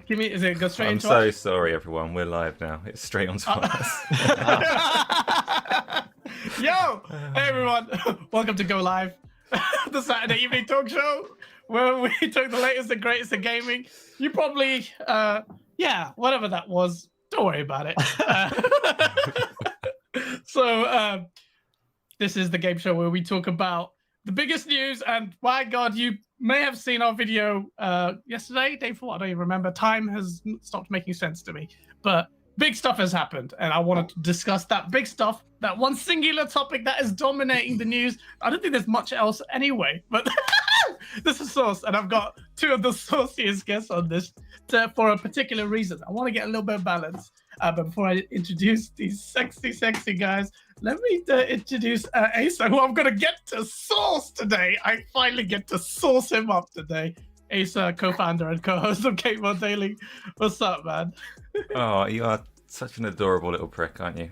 Give me, is it go straight I'm into so us? sorry, everyone. We're live now. It's straight onto us. Yo! Hey, everyone. Welcome to Go Live, the Saturday evening talk show where we talk the latest and greatest in gaming. You probably, whatever that was, don't worry about it. So, this is the game show where we talk about the biggest news, and my God, you may have seen our video yesterday, day before, I don't even remember. Time has stopped making sense to me, but big stuff has happened, and I wanted to discuss that big stuff, that one singular topic that is dominating the news. I don't think there's much else anyway, but this is Source, and I've got two of the sauciest guests on this for a particular reason. I want to get a little bit of balance, but before I introduce these sexy guys, let me introduce Asa, who I'm going to get to source today. I finally get to source him up today. Asa, co-founder and co-host of GameOnDaily. What's up, man? Oh, you are such an adorable little prick, aren't you?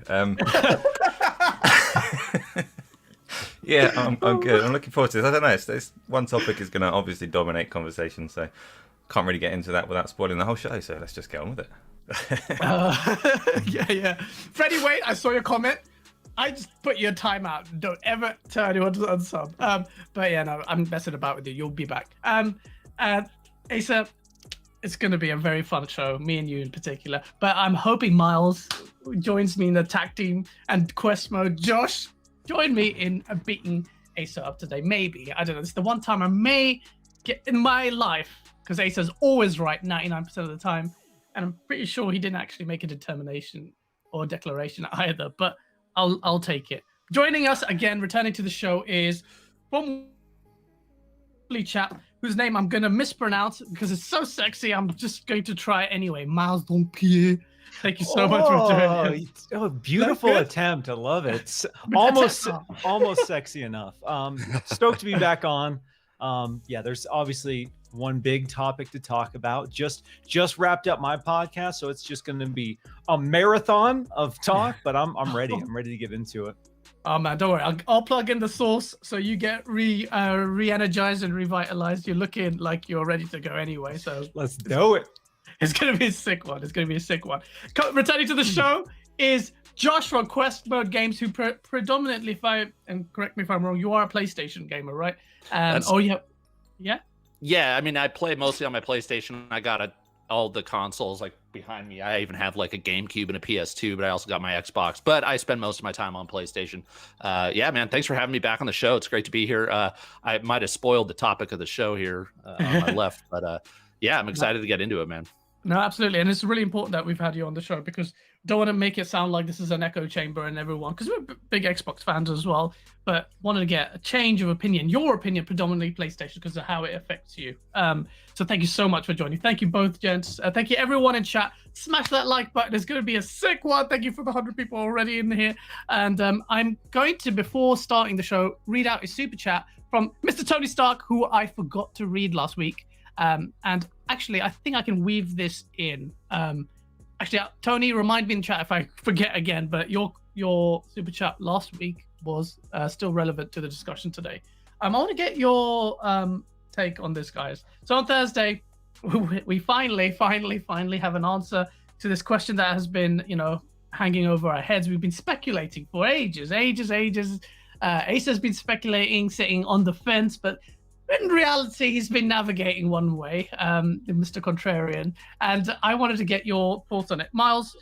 Yeah, I'm good. I'm looking forward to this. I don't know. This one topic is going to obviously dominate conversation, so can't really get into that without spoiling the whole show. So let's just get on with it. Yeah. Freddie, wait, I saw your comment. I just put your timeout. Don't ever tell anyone to unsub. But yeah, no, I'm messing about with you. You'll be back. Asa, it's going to be a very fun show, me and you in particular. But I'm hoping Miles joins me in the tag team and quest mode. Josh, join me in beating Asa up today. Maybe. I don't know. It's the one time I may get in my life, because Asa's always right 99% of the time. And I'm pretty sure he didn't actually make a determination or declaration either. But I'll take it. Joining us again, returning to the show, is from chap whose name I'm going to mispronounce because it's so sexy. I'm just going to try it anyway. Miles Dompier. Thank you so much for joining us. Oh, beautiful attempt. I love it. It's almost sexy enough. Stoked to be back on. Yeah, there's obviously one big topic to talk about. Just wrapped up my podcast, so it's just going to be a marathon of talk. But I'm ready. I'm ready to get into it. Oh man, don't worry. I'll plug in the source so you get re-energized and revitalized. You're looking like you're ready to go anyway. So let's do it. It's gonna be a sick one. Returning to the show is Josh from Quest Mode Games, who predominantly, and correct me if I'm wrong, you are a PlayStation gamer, right? Yeah, I mean, I play mostly on my PlayStation. I got all the consoles like behind me. I even have like a GameCube and a PS2, but I also got my Xbox. But I spend most of my time on PlayStation. Yeah, man, thanks for having me back on the show. It's great to be here. I might have spoiled the topic of the show here on my left, but yeah, I'm excited to get into it, man. No, absolutely. And it's really important that we've had you on the show because don't want to make it sound like this is an echo chamber and everyone, because we're big Xbox fans as well, but wanted to get a change of opinion, your opinion, predominantly PlayStation, because of how it affects you. So thank you so much for joining. Thank you both, gents. Thank you everyone in chat. Smash that like button. It's going to be a sick one. Thank you for the 100 people already in here. And I'm going to, before starting the show, read out a super chat from Mr. Tony Stark, who I forgot to read last week. And actually, I think I can weave this in. Actually, Tony, remind me in chat if I forget again, but your super chat last week was still relevant to the discussion today. I want to get your take on this, guys. So on Thursday, we finally have an answer to this question that has been, hanging over our heads. We've been speculating for ages. Asa's been speculating, sitting on the fence, but in reality, he's been navigating one way, Mr. Contrarian, and I wanted to get your thoughts on it. Miles,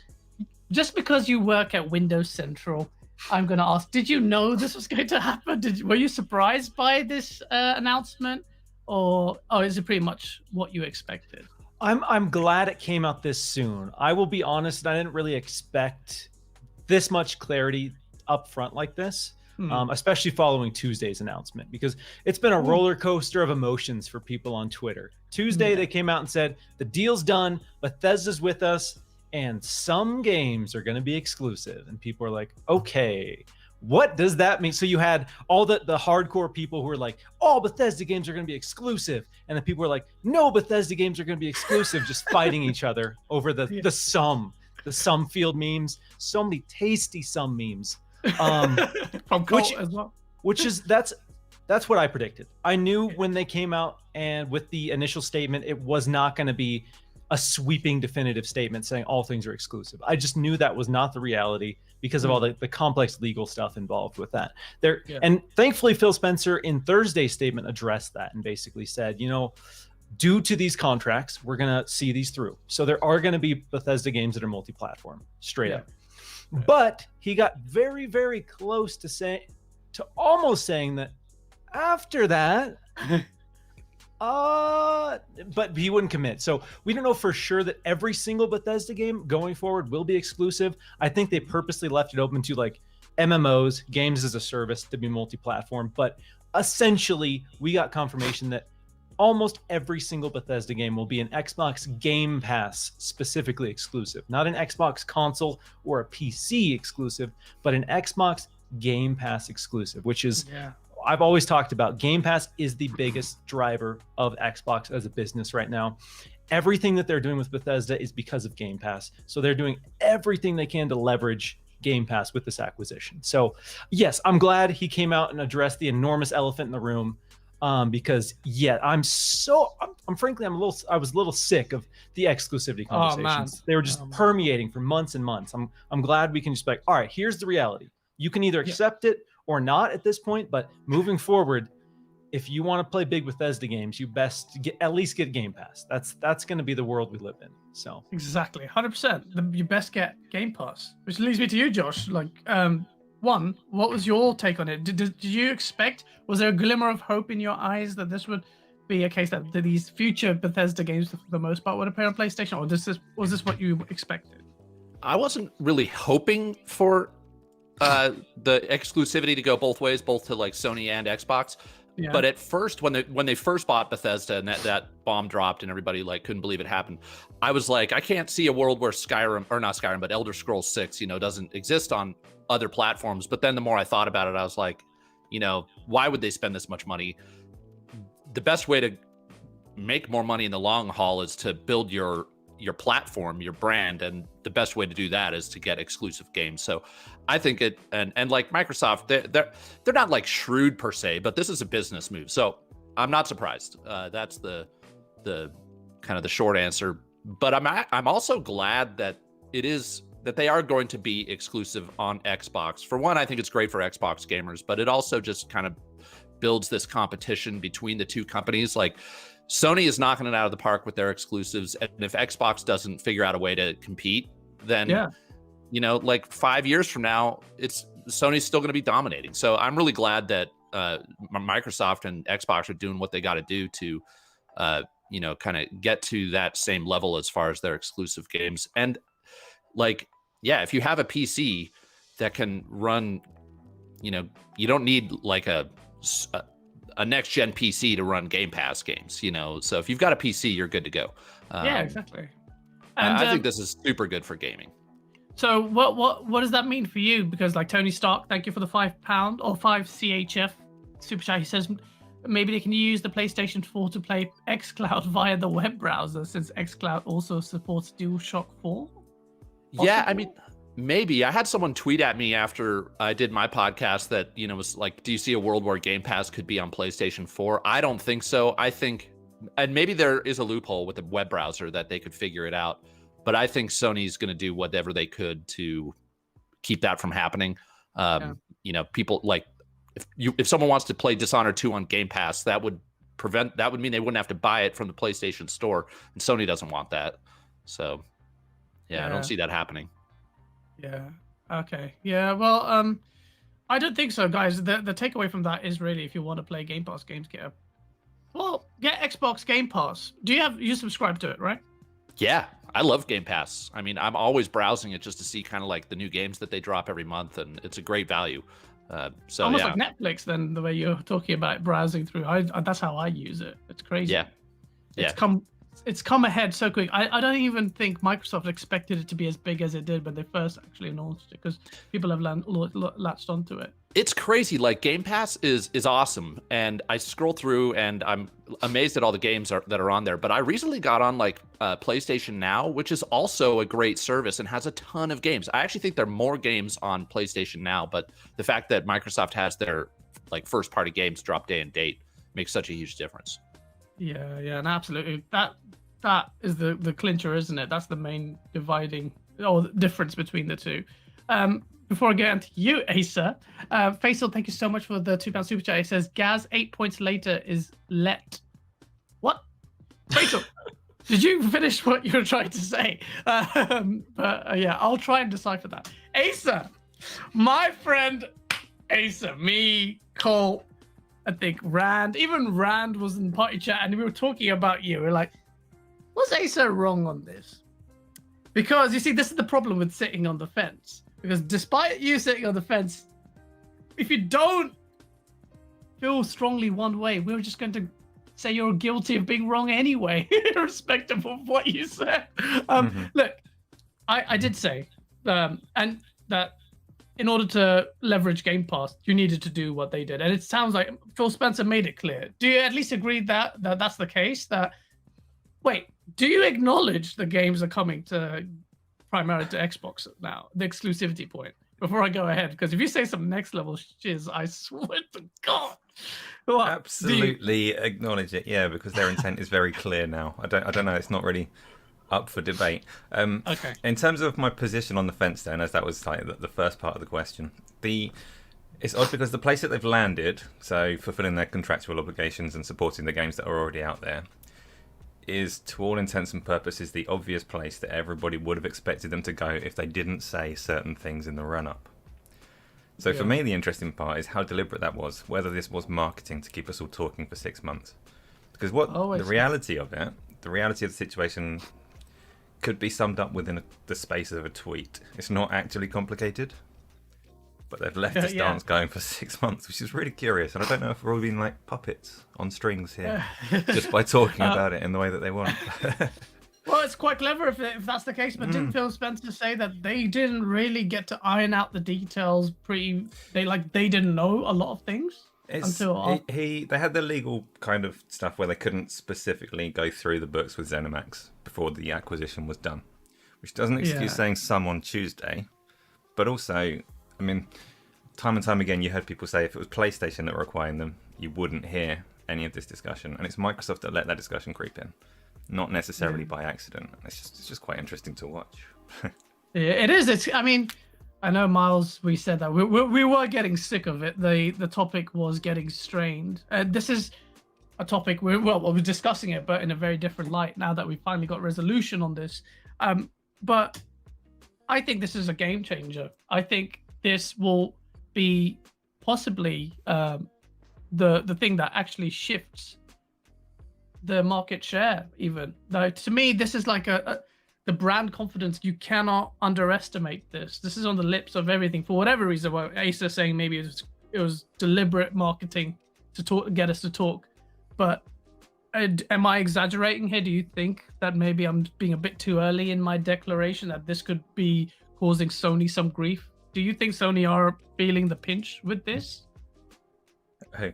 just because you work at Windows Central, I'm going to ask, did you know this was going to happen? Were you surprised by this announcement, or is it pretty much what you expected? I'm glad it came out this soon. I will be honest, I didn't really expect this much clarity up front like this. Especially following Tuesday's announcement, because it's been a roller coaster of emotions for people on Twitter. Tuesday, they came out and said, the deal's done, Bethesda's with us, and some games are going to be exclusive. And people are like, okay, what does that mean? So you had all the hardcore people who were like, all Bethesda games are going to be exclusive. And then people were like, no Bethesda games are going to be exclusive, just fighting each other over the sum field memes. So many tasty sum memes. From Colt as well. That's what I predicted. I knew when they came out and with the initial statement, it was not going to be a sweeping definitive statement saying all things are exclusive. I just knew that was not the reality because of all the complex legal stuff involved with that. And thankfully, Phil Spencer in Thursday's statement addressed that and basically said, due to these contracts, we're going to see these through. So there are going to be Bethesda games that are multi-platform, straight up. But he got very, very close to almost saying that after that, but he wouldn't commit. So we don't know for sure that every single Bethesda game going forward will be exclusive. I think they purposely left it open to like MMOs, games as a service, to be multi-platform. But essentially, we got confirmation that almost every single Bethesda game will be an Xbox Game Pass specifically exclusive, not an Xbox console or a PC exclusive, but an Xbox Game Pass exclusive, which is, I've always talked about, Game Pass is the biggest driver of Xbox as a business right now. Everything that they're doing with Bethesda is because of Game Pass. So they're doing everything they can to leverage Game Pass with this acquisition. So yes, I'm glad he came out and addressed the enormous elephant in the room. Because I was a little sick of the exclusivity conversations. They were just permeating for months and months. I'm glad we can just be like, all right, here's the reality. You can either accept it or not at this point, but moving forward, if you want to play big Bethesda games, you best at least get Game Pass. That's going to be the world we live in. So exactly, 100%. You best get Game Pass, which leads me to you, Josh. One, what was your take on it? Did you expect, was there a glimmer of hope in your eyes that this would be a case that these future Bethesda games, for the most part, would appear on PlayStation, or was this what you expected? I wasn't really hoping for the exclusivity to go both ways, both to like Sony and Xbox. Yeah. But at first, when they first bought Bethesda and that bomb dropped and everybody like couldn't believe it happened, I was like, I can't see a world where but Elder Scrolls 6, doesn't exist on other platforms. But then the more I thought about it, I was like, why would they spend this much money? The best way to make more money in the long haul is to build your platform, your brand, and the best way to do that is to get exclusive games. So I think it, and like Microsoft, they're not like shrewd per se, but this is a business move. So I'm not surprised. That's the kind of the short answer. But I'm also glad that they are going to be exclusive on Xbox. For one, I think it's great for Xbox gamers, but it also just kind of builds this competition between the two companies. Like Sony is knocking it out of the park with their exclusives, and if Xbox doesn't figure out a way to compete, then like 5 years from now, Sony's still going to be dominating. So I'm really glad that Microsoft and Xbox are doing what they got to do to kind of get to that same level as far as their exclusive games. And like, if you have a PC that can run, you don't need like a next gen PC to run Game Pass games, so if you've got a PC, you're good to go. Exactly. And I think this is super good for gaming. So what does that mean for you? Because like Tony Stark, thank you for the £5 or 5 CHF super chat. He says maybe they can use the PlayStation 4 to play xCloud via the web browser, since xCloud also supports DualShock 4. Possibly? Yeah, I mean, maybe. I had someone tweet at me after I did my podcast that, was like, do you see a world where Game Pass could be on PlayStation 4? I don't think so. I think, and maybe there is a loophole with the web browser that they could figure it out, but I think Sony's going to do whatever they could to keep that from happening. People like, if someone wants to play Dishonored 2 on Game Pass, that would mean they wouldn't have to buy it from the PlayStation Store, and Sony doesn't want that. So I don't see that happening. Yeah. Okay. Yeah. Well, I don't think so, guys. The takeaway from that is really, if you want to play Game Pass games, get Xbox Game Pass. You subscribe to it, right? Yeah, I love Game Pass. I mean, I'm always browsing it just to see kind of like the new games that they drop every month, and it's a great value. So almost like Netflix, then, the way you're talking about browsing through. That's how I use it. It's crazy. Yeah. It's come ahead so quick. I don't even think Microsoft expected it to be as big as it did when they first actually announced it, because people have latched onto it. It's crazy. Like, Game Pass is awesome, and I scroll through and I'm amazed at all the games that are on there. But I recently got on like PlayStation Now, which is also a great service and has a ton of games. I actually think there are more games on PlayStation Now, but the fact that Microsoft has their like first party games drop day and date makes such a huge difference. Yeah, and absolutely. That that is the clincher, isn't it? That's the main dividing or difference between the two. Before I get into you, Asa, Faisal, thank you so much for the £2 super chat. It says, Gaz, 8 points later is let. What? Faisal, did you finish what you were trying to say? Yeah, I'll try and decipher that. Asa, my friend Asa, me, Cole, I think Rand, even Rand was in party chat and we were talking about you. We're like, was Asa wrong on this? Because you see, this is the problem with sitting on the fence. Because despite you sitting on the fence, if you don't feel strongly one way, we're just going to say you're guilty of being wrong anyway, irrespective of what you said. Look, I did say, and that in order to leverage Game Pass, you needed to do what they did. And it sounds like Phil Spencer made it clear. Do you at least agree that that's the case? Wait, do you acknowledge the games are coming to primarily to Xbox now, the exclusivity point, before I go ahead? Because if you say some next level shiz, I swear to God. What, absolutely acknowledge it, yeah, because their intent is very clear now. I don't know, it's not really up for debate. Okay. In terms of my position on the fence then, as that was like the first part of the question, it's odd because the place that they've landed, so fulfilling their contractual obligations and supporting the games that are already out there, is to all intents and purposes the obvious place that everybody would have expected them to go if they didn't say certain things in the run-up. So for me, the interesting part is how deliberate that was, whether this was marketing to keep us all talking for 6 months. Because the reality of it, the reality of the situation could be summed up within the space of a tweet. It's not actually complicated, but they've left this dance going for 6 months, which is really curious. And I don't know if we're all being like puppets on strings here, just by talking about it in the way that they want. Well, it's quite clever if that's the case. But didn't Phil Spencer say that they didn't really get to iron out the details? They didn't know a lot of things until they had the legal kind of stuff where they couldn't specifically go through the books with ZeniMax before the acquisition was done, which doesn't excuse saying some on Tuesday, but also, I mean, time and time again, you heard people say if it was PlayStation that were acquiring them, you wouldn't hear any of this discussion, and it's Microsoft that let that discussion creep in. Not necessarily by accident. It's just quite interesting to watch. Yeah, it is. I mean, I know, Miles, we said that we were getting sick of it. The topic was getting strained. This is a topic we're discussing it, but in a very different light now that we finally got resolution on this. But I think this is a game changer. I think this will be possibly the thing that actually shifts the market share. Even though, to me, this is like the brand confidence. You cannot underestimate this. This is on the lips of everything for whatever reason. Well, Asa saying maybe it was deliberate marketing to get us to talk. But am I exaggerating here? Do you think that maybe I'm being a bit too early in my declaration that this could be causing Sony some grief? Do you think Sony are feeling the pinch with this? Hey.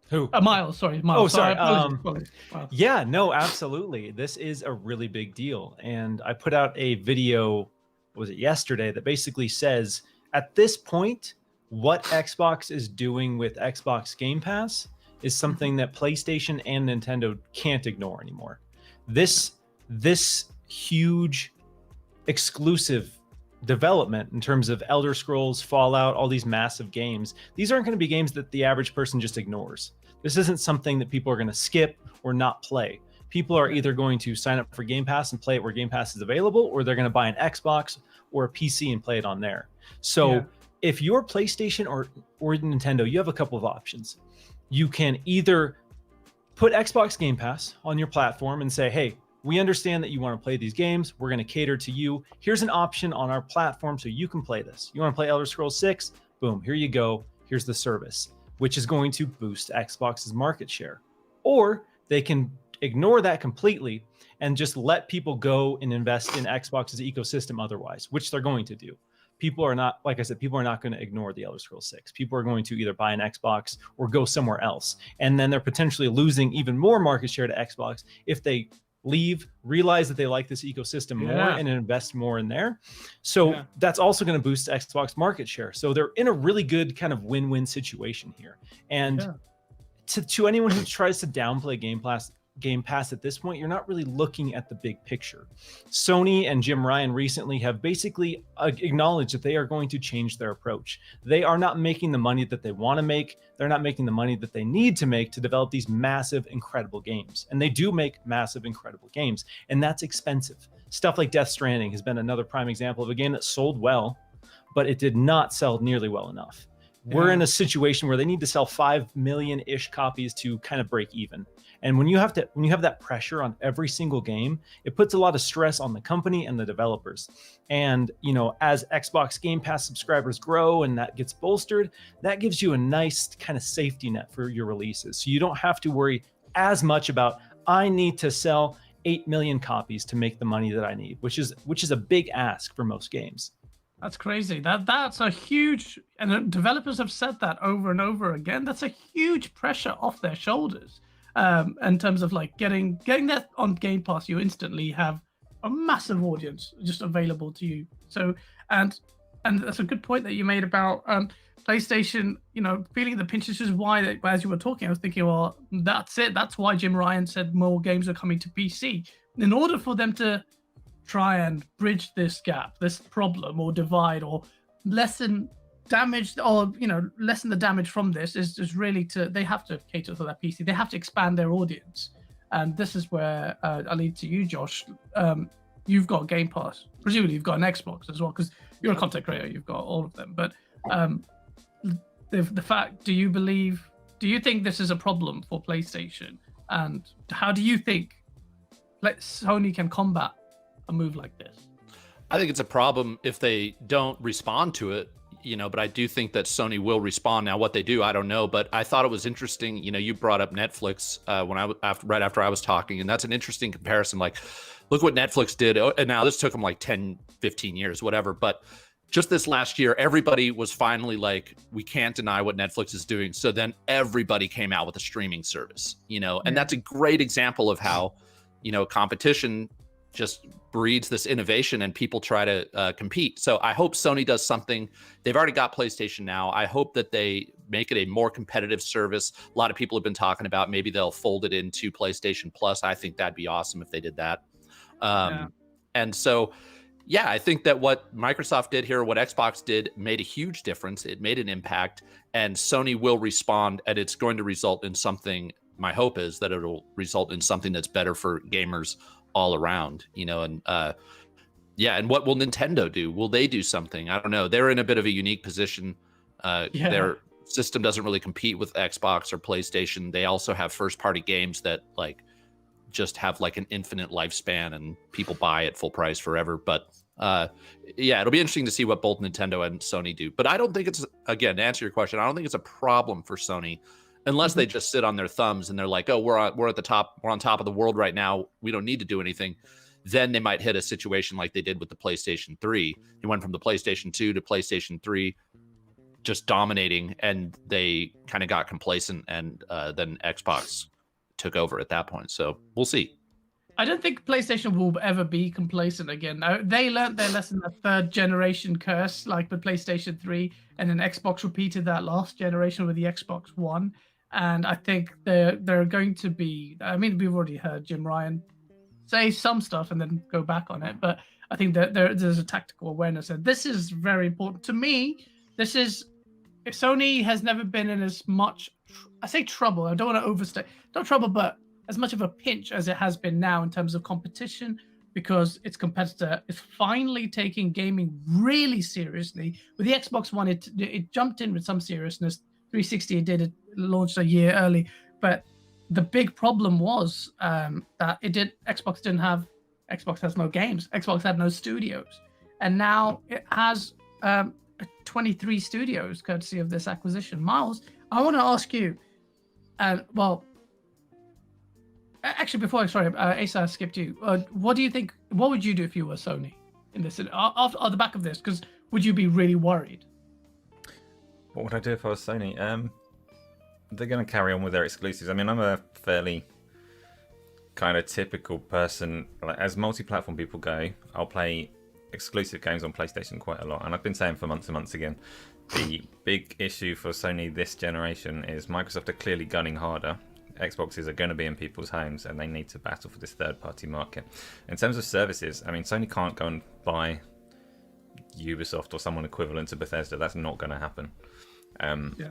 Who? Miles, sorry. Miles. Oh, sorry. Wow. Yeah, no, absolutely. This is a really big deal. And I put out a video, was it yesterday, that basically says, at this point, what Xbox is doing with Xbox Game Pass is something that PlayStation and Nintendo can't ignore anymore. This huge exclusive development in terms of Elder Scrolls, Fallout, all these massive games, these aren't going to be games that the average person just ignores. This isn't something that people are going to skip or not play. People are either going to sign up for Game Pass and play it where Game Pass is available, or they're going to buy an Xbox or a PC and play it on there. So if you're PlayStation or Nintendo, you have a couple of options. You can either put Xbox Game Pass on your platform and say, hey, we understand that you want to play these games. We're going to cater to you. Here's an option on our platform so you can play this. You want to play Elder Scrolls 6? Boom, here you go. Here's the service, which is going to boost Xbox's market share. Or they can ignore that completely and just let people go and invest in Xbox's ecosystem otherwise, which they're going to do. People are not, like I said, people are not going to ignore the Elder Scrolls 6. People are going to either buy an Xbox or go somewhere else. And then they're potentially losing even more market share to Xbox if they leave, realize that they like this ecosystem more and invest more in there. So that's also going to boost Xbox market share. So they're in a really good kind of win-win situation here. And to anyone who tries to downplay Game Pass, Game Pass at this point, you're not really looking at the big picture. Sony and Jim Ryan recently have basically acknowledged that they are going to change their approach. They are not making the money that they want to make. They're not making the money that they need to make to develop these massive, incredible games. And they do make massive, incredible games, and that's expensive. Stuff like Death Stranding has been another prime example of a game that sold well, but it did not sell nearly well enough. We're in a situation where they need to sell 5 million-ish copies to kind of break even. And when you have that pressure on every single game, it puts a lot of stress on the company and the developers. And, you know, as Xbox Game Pass subscribers grow and that gets bolstered, that gives you a nice kind of safety net for your releases. So you don't have to worry as much about, I need to sell 8 million copies to make the money that I need, which is a big ask for most games. That's crazy. That's a huge, and the developers have said that over and over again. That's a huge pressure off their shoulders. In terms of like getting that on Game Pass, you instantly have a massive audience just available to you. So, and that's a good point that you made about PlayStation, you know, feeling the pinch. This is why, as you were talking, I was thinking, well, that's it. That's why Jim Ryan said more games are coming to PC. In order for them to try and bridge this gap, this problem or divide, or lessen damage, or, you know, lessen the damage from this, is really they have to cater for that PC. They have to expand their audience. And this is where I lead to you, Josh. You've got Game Pass. Presumably you've got an Xbox as well, because you're a content creator. You've got all of them. But the fact, do you think this is a problem for PlayStation? And how do you think Sony can combat a move like this? I think it's a problem if they don't respond to it, you know, but I do think that Sony will respond. Now, what they do, I don't know, but I thought it was interesting. You know, you brought up Netflix right after I was talking, and that's an interesting comparison. Like, look what Netflix did. And now this took them like 10, 15 years, whatever. But just this last year, everybody was finally like, we can't deny what Netflix is doing. So then everybody came out with a streaming service, you know, and that's a great example of how, you know, competition just breeds this innovation and people try to compete. So I hope Sony does something. They've already got PlayStation Now. I hope that they make it a more competitive service. A lot of people have been talking about maybe they'll fold it into PlayStation Plus. I think that'd be awesome if they did that. And so, yeah, I think that what Microsoft did here, what Xbox did, made a huge difference. It made an impact, and Sony will respond, and it's going to result in something. My hope is that it'll result in something that's better for gamers all around, you know. And and what will Nintendo do? Will they do something? I don't know. They're in a bit of a unique position. Their system doesn't really compete with Xbox or PlayStation. They also have first party games that like just have like an infinite lifespan and people buy at full price forever. But it'll be interesting to see what both Nintendo and Sony do. But I don't think it's, again, to answer your question, I don't think it's a problem for Sony unless they just sit on their thumbs and they're like, oh, we're at the top, we're on top of the world right now, we don't need to do anything. Then they might hit a situation like they did with the PlayStation 3. They went from the PlayStation 2 to PlayStation 3, just dominating, and they kind of got complacent, and then Xbox took over at that point. So we'll see. I don't think PlayStation will ever be complacent again. They learned their lesson, the third generation curse, like with PlayStation 3, and then Xbox repeated that last generation with the Xbox One. And I think they're going to be, I mean, we've already heard Jim Ryan say some stuff and then go back on it, but I think that there's a tactical awareness, and this is very important to me. This is, if Sony has never been in as much, I say trouble, I don't want to overstate, not trouble, but as much of a pinch as it has been now in terms of competition, because its competitor is finally taking gaming really seriously. With the Xbox One, it jumped in with some seriousness. 360 it launched a year early, but the big problem was that Xbox has no games. Xbox had no studios, and now it has 23 studios courtesy of this acquisition. Miles, I want to ask you, actually, Asa, I skipped you. What do you think? What would you do if you were Sony in this? Off the back of this, because would you be really worried? What would I do if I was Sony? They're going to carry on with their exclusives. I mean, I'm a fairly kind of typical person. Like, as multi-platform people go, I'll play exclusive games on PlayStation quite a lot. And I've been saying for months and months again, the big issue for Sony this generation is Microsoft are clearly gunning harder. Xboxes are going to be in people's homes, and they need to battle for this third-party market. In terms of services, I mean, Sony can't go and buy Ubisoft or someone equivalent to Bethesda. That's not going to happen. Yeah.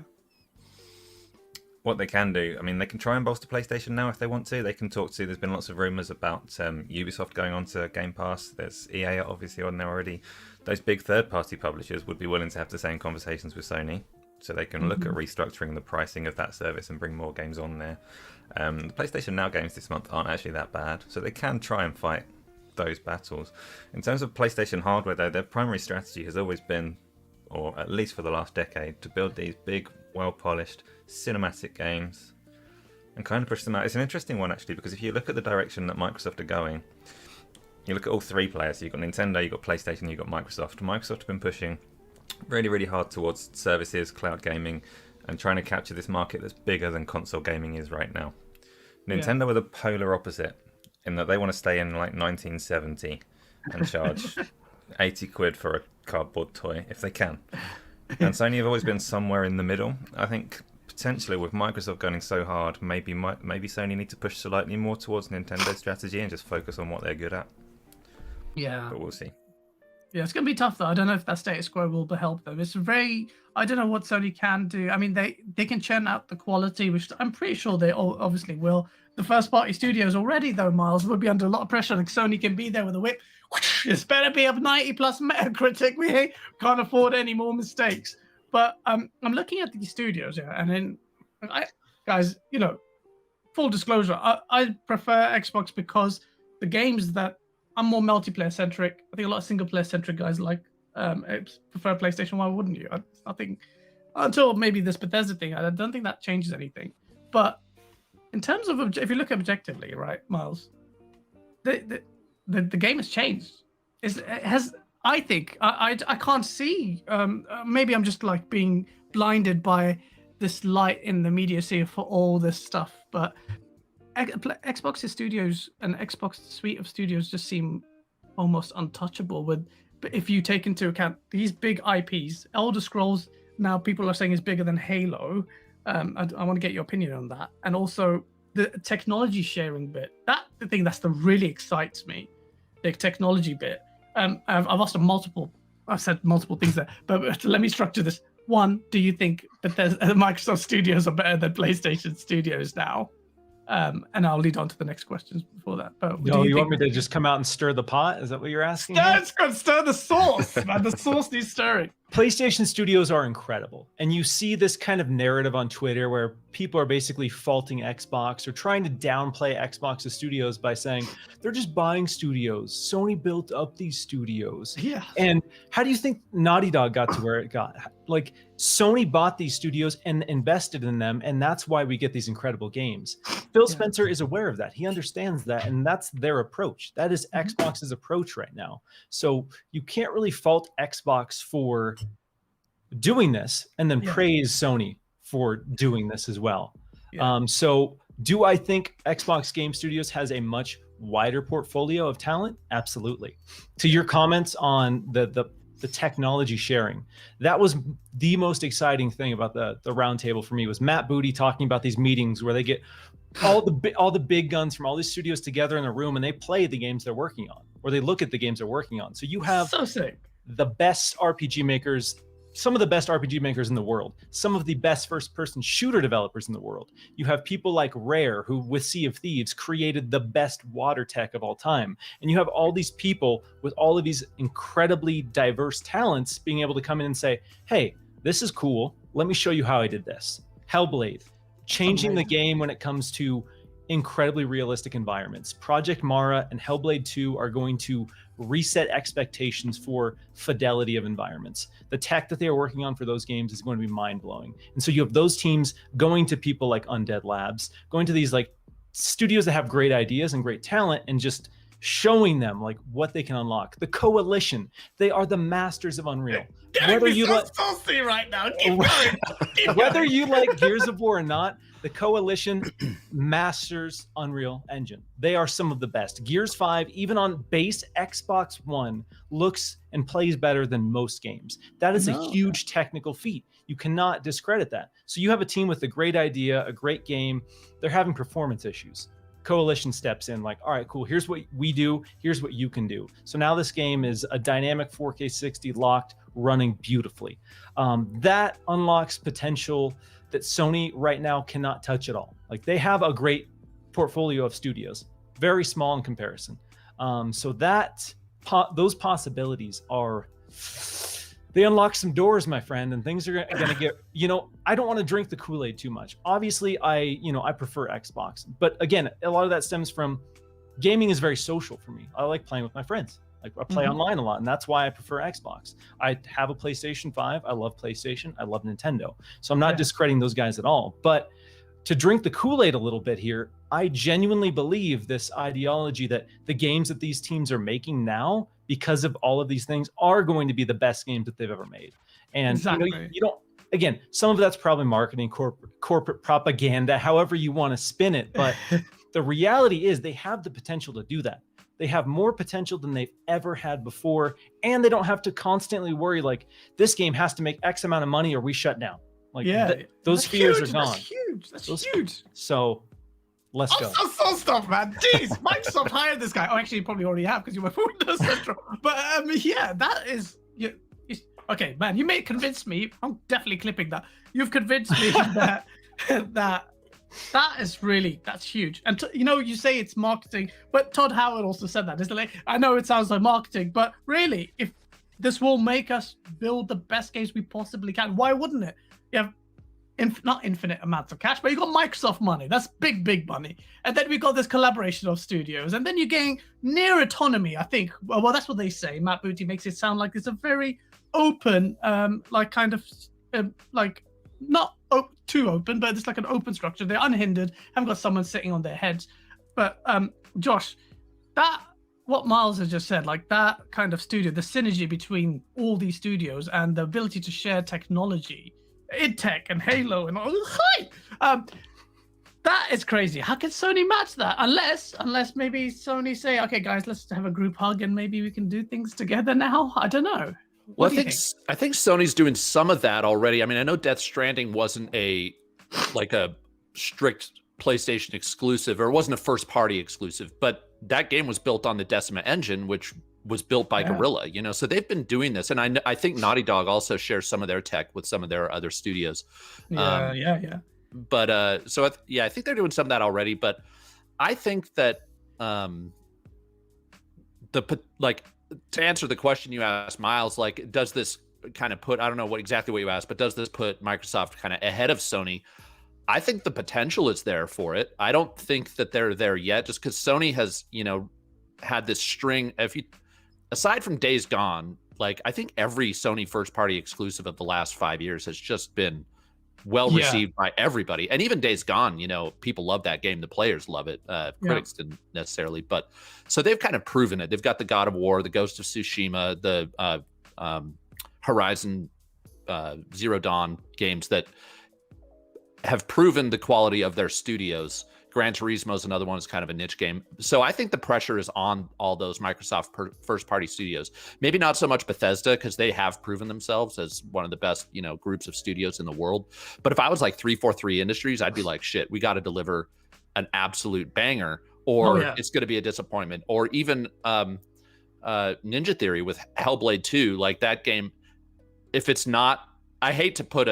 What they can do, I mean, they can try and bolster PlayStation now if they want to. They can talk to, there's been lots of rumours about Ubisoft going on to Game Pass. There's EA obviously on there already. Those big third-party publishers would be willing to have the same conversations with Sony, so they can look at restructuring the pricing of that service and bring more games on there. The PlayStation Now games this month aren't actually that bad, so they can try and fight those battles. In terms of PlayStation hardware, though, their primary strategy has always been, or at least for the last decade, to build these big, well-polished, cinematic games and kind of push them out. It's an interesting one, actually, because if you look at the direction that Microsoft are going, you look at all three players. You've got Nintendo, you've got PlayStation, you've got Microsoft. Microsoft have been pushing really, really hard towards services, cloud gaming, and trying to capture this market that's bigger than console gaming is right now. Nintendo are the polar opposite, in that they want to stay in like 1970 and charge 80 quid for a cardboard toy if they can. And Sony have always been somewhere in the middle. I think potentially with Microsoft going so hard, maybe Sony need to push slightly more towards Nintendo's strategy and just focus on what they're good at. Yeah. But we'll see. Yeah, it's going to be tough, though. I don't know if that status quo will help them. It's very... I don't know what Sony can do. I mean, they can churn out the quality, which I'm pretty sure they obviously will. The first-party studios already, though, Miles, would be under a lot of pressure. Like Sony can be there with a whip. It's better be up 90+ Metacritic. We can't afford any more mistakes. But I'm looking at these studios, yeah, and then, guys, you know, full disclosure, I prefer Xbox because the games that I'm more multiplayer centric. I think a lot of single player centric guys like prefer PlayStation. Why wouldn't you? I think until maybe this Bethesda thing, I don't think that changes anything. But in terms of if you look objectively, right, Miles, the game has changed. I think I can't see. Maybe I'm just like being blinded by this light in the media sea for all this stuff, but Xbox's studios and Xbox suite of studios just seem almost untouchable. But if you take into account these big IPs, Elder Scrolls now people are saying is bigger than Halo. I want to get your opinion on that, and also the technology sharing bit. That the thing that really excites me, the technology bit. I've asked I've said multiple things there, but let me structure this. One, do you think that Microsoft Studios are better than PlayStation Studios now? And I'll lead on to the next questions before that. But no, you want me to just come out and stir the pot? Is that what you're asking? Stir the sauce, man. The sauce needs stirring. PlayStation Studios are incredible. And you see this kind of narrative on Twitter where people are basically faulting Xbox or trying to downplay Xbox's studios by saying they're just buying studios. Sony built up these studios. Yeah. And how do you think Naughty Dog got to where it got? Like, Sony bought these studios and invested in them, and that's why we get these incredible games. Phil Spencer is aware of that. He understands that, and that's their approach. That is Xbox's approach right now. So you can't really fault Xbox for doing this and then praise Sony for doing this as well. So do I think Xbox Game Studios has a much wider portfolio of talent? Absolutely. To your comments on the technology sharing, that was the most exciting thing about the roundtable for me, was Matt Booty talking about these meetings where they get all the big guns from all these studios together in a room and they play the games they're working on, or they look at the games they're working on. So you have so sick. The best RPG makers, some of the best RPG makers in the world, some of the best first-person shooter developers in the world. You have people like Rare, who with Sea of Thieves created the best water tech of all time. And you have all these people with all of these incredibly diverse talents being able to come in and say, hey, this is cool. Let me show you how I did this. Hellblade, changing the game when it comes to incredibly realistic environments. Project Mara and Hellblade 2 are going to reset expectations for fidelity of environments. The tech that they are working on for those games is going to be mind-blowing. And so you have those teams going to people like Undead Labs, going to these like studios that have great ideas and great talent, and just showing them like what they can unlock. The Coalition, they are the masters of Unreal. Whether you saucy right now. Keep going. Whether you like Gears of War or not, the Coalition masters Unreal Engine. They are some of the best. Gears 5, even on base Xbox One, looks and plays better than most games. That is a huge technical feat. You cannot discredit that. So you have a team with a great idea, a great game. They're having performance issues. Coalition steps in like, all right, cool. Here's what we do. Here's what you can do. So now this game is a dynamic 4K 60 locked, running beautifully. That unlocks potential that Sony right now cannot touch at all. Like, they have a great portfolio of studios, very small in comparison. So that those possibilities are, they unlock some doors, my friend, and things are going to get, I don't want to drink the Kool-Aid too much. Obviously, I prefer Xbox. But again, a lot of that stems from gaming is very social for me. I like playing with my friends. Like, I play online a lot, and that's why I prefer Xbox. I have a PlayStation 5. I love PlayStation. I love Nintendo. So I'm not discrediting those guys at all. But to drink the Kool-Aid a little bit here, I genuinely believe this ideology that the games that these teams are making now, because of all of these things, are going to be the best games that they've ever made. And you don't, again, some of that's probably marketing, corporate propaganda, however you want to spin it. But the reality is they have the potential to do that. They have more potential than they've ever had before. And they don't have to constantly worry like, this game has to make X amount of money or we shut down. Like, those fears are gone. That's huge. So let's go. So stop, man. Jeez, Microsoft hired this guy. Oh, actually, you probably already have because you were Windows Central. But that is okay, man. You may convince me. I'm definitely clipping that. You've convinced me that is really, that's huge. And you say it's marketing, but Todd Howard also said that. Isn't it? I know it sounds like marketing, but really, if this will make us build the best games we possibly can, why wouldn't it? You have not infinite amounts of cash, but you got Microsoft money. That's big money. And then we got this collaboration of studios, and then you're getting near autonomy. I think. Well, that's what they say. Matt Booty makes it sound like it's a very open, not too open, but it's like an open structure. They're unhindered. Haven't got someone sitting on their heads. But Josh, what Miles has just said, like that kind of studio, the synergy between all these studios and the ability to share technology, id Tech and Halo and all, that is crazy. How can Sony match that? Unless maybe Sony say, okay, guys, let's have a group hug and maybe we can do things together now. I don't know. Well, I think Sony's doing some of that already. I mean, I know Death Stranding wasn't a strict PlayStation exclusive, or it wasn't a first party exclusive, but that game was built on the Decima engine, which was built by Guerrilla, so they've been doing this. And I think Naughty Dog also shares some of their tech with some of their other studios. But I think they're doing some of that already. But I think that to answer the question you asked, Miles, like, does this kind of put, I don't know exactly what you asked, but does this put Microsoft kind of ahead of Sony? I think the potential is there for it. I don't think that they're there yet, just because Sony has, had this string. Aside from Days Gone, like, I think every Sony first party exclusive of the last 5 years has just been well received by everybody. And even Days Gone, people love that game. The players love it. Critics didn't necessarily, but so they've kind of proven it. They've got the God of War, the Ghost of Tsushima, the Horizon Zero Dawn games that have proven the quality of their studios. Gran Turismo is another one. It's kind of a niche game. So I think the pressure is on all those Microsoft first-party studios. Maybe not so much Bethesda, because they have proven themselves as one of the best, groups of studios in the world. But if I was like 343 Industries, I'd be like, shit, we got to deliver an absolute banger, or it's going to be a disappointment. Or even Ninja Theory with Hellblade 2, like that game. If it's not, I hate to put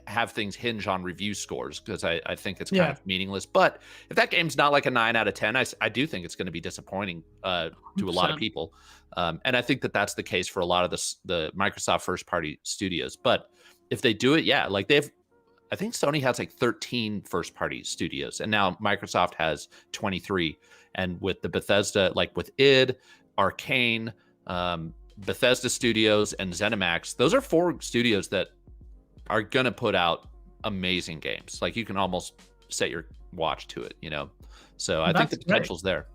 have things hinge on review scores, because I think it's kind of meaningless. But if that game's not like a 9 out of 10, I do think it's going to be disappointing to a lot of people. And I think that that's the case for a lot of the Microsoft first party studios. But if they do it, I think Sony has like 13 first party studios, and now Microsoft has 23. And with the Bethesda, like with id, Arcane, Bethesda Studios, and ZeniMax, those are 4 studios that are gonna put out amazing games. Like, you can almost set your watch to it, So I think the potential's there.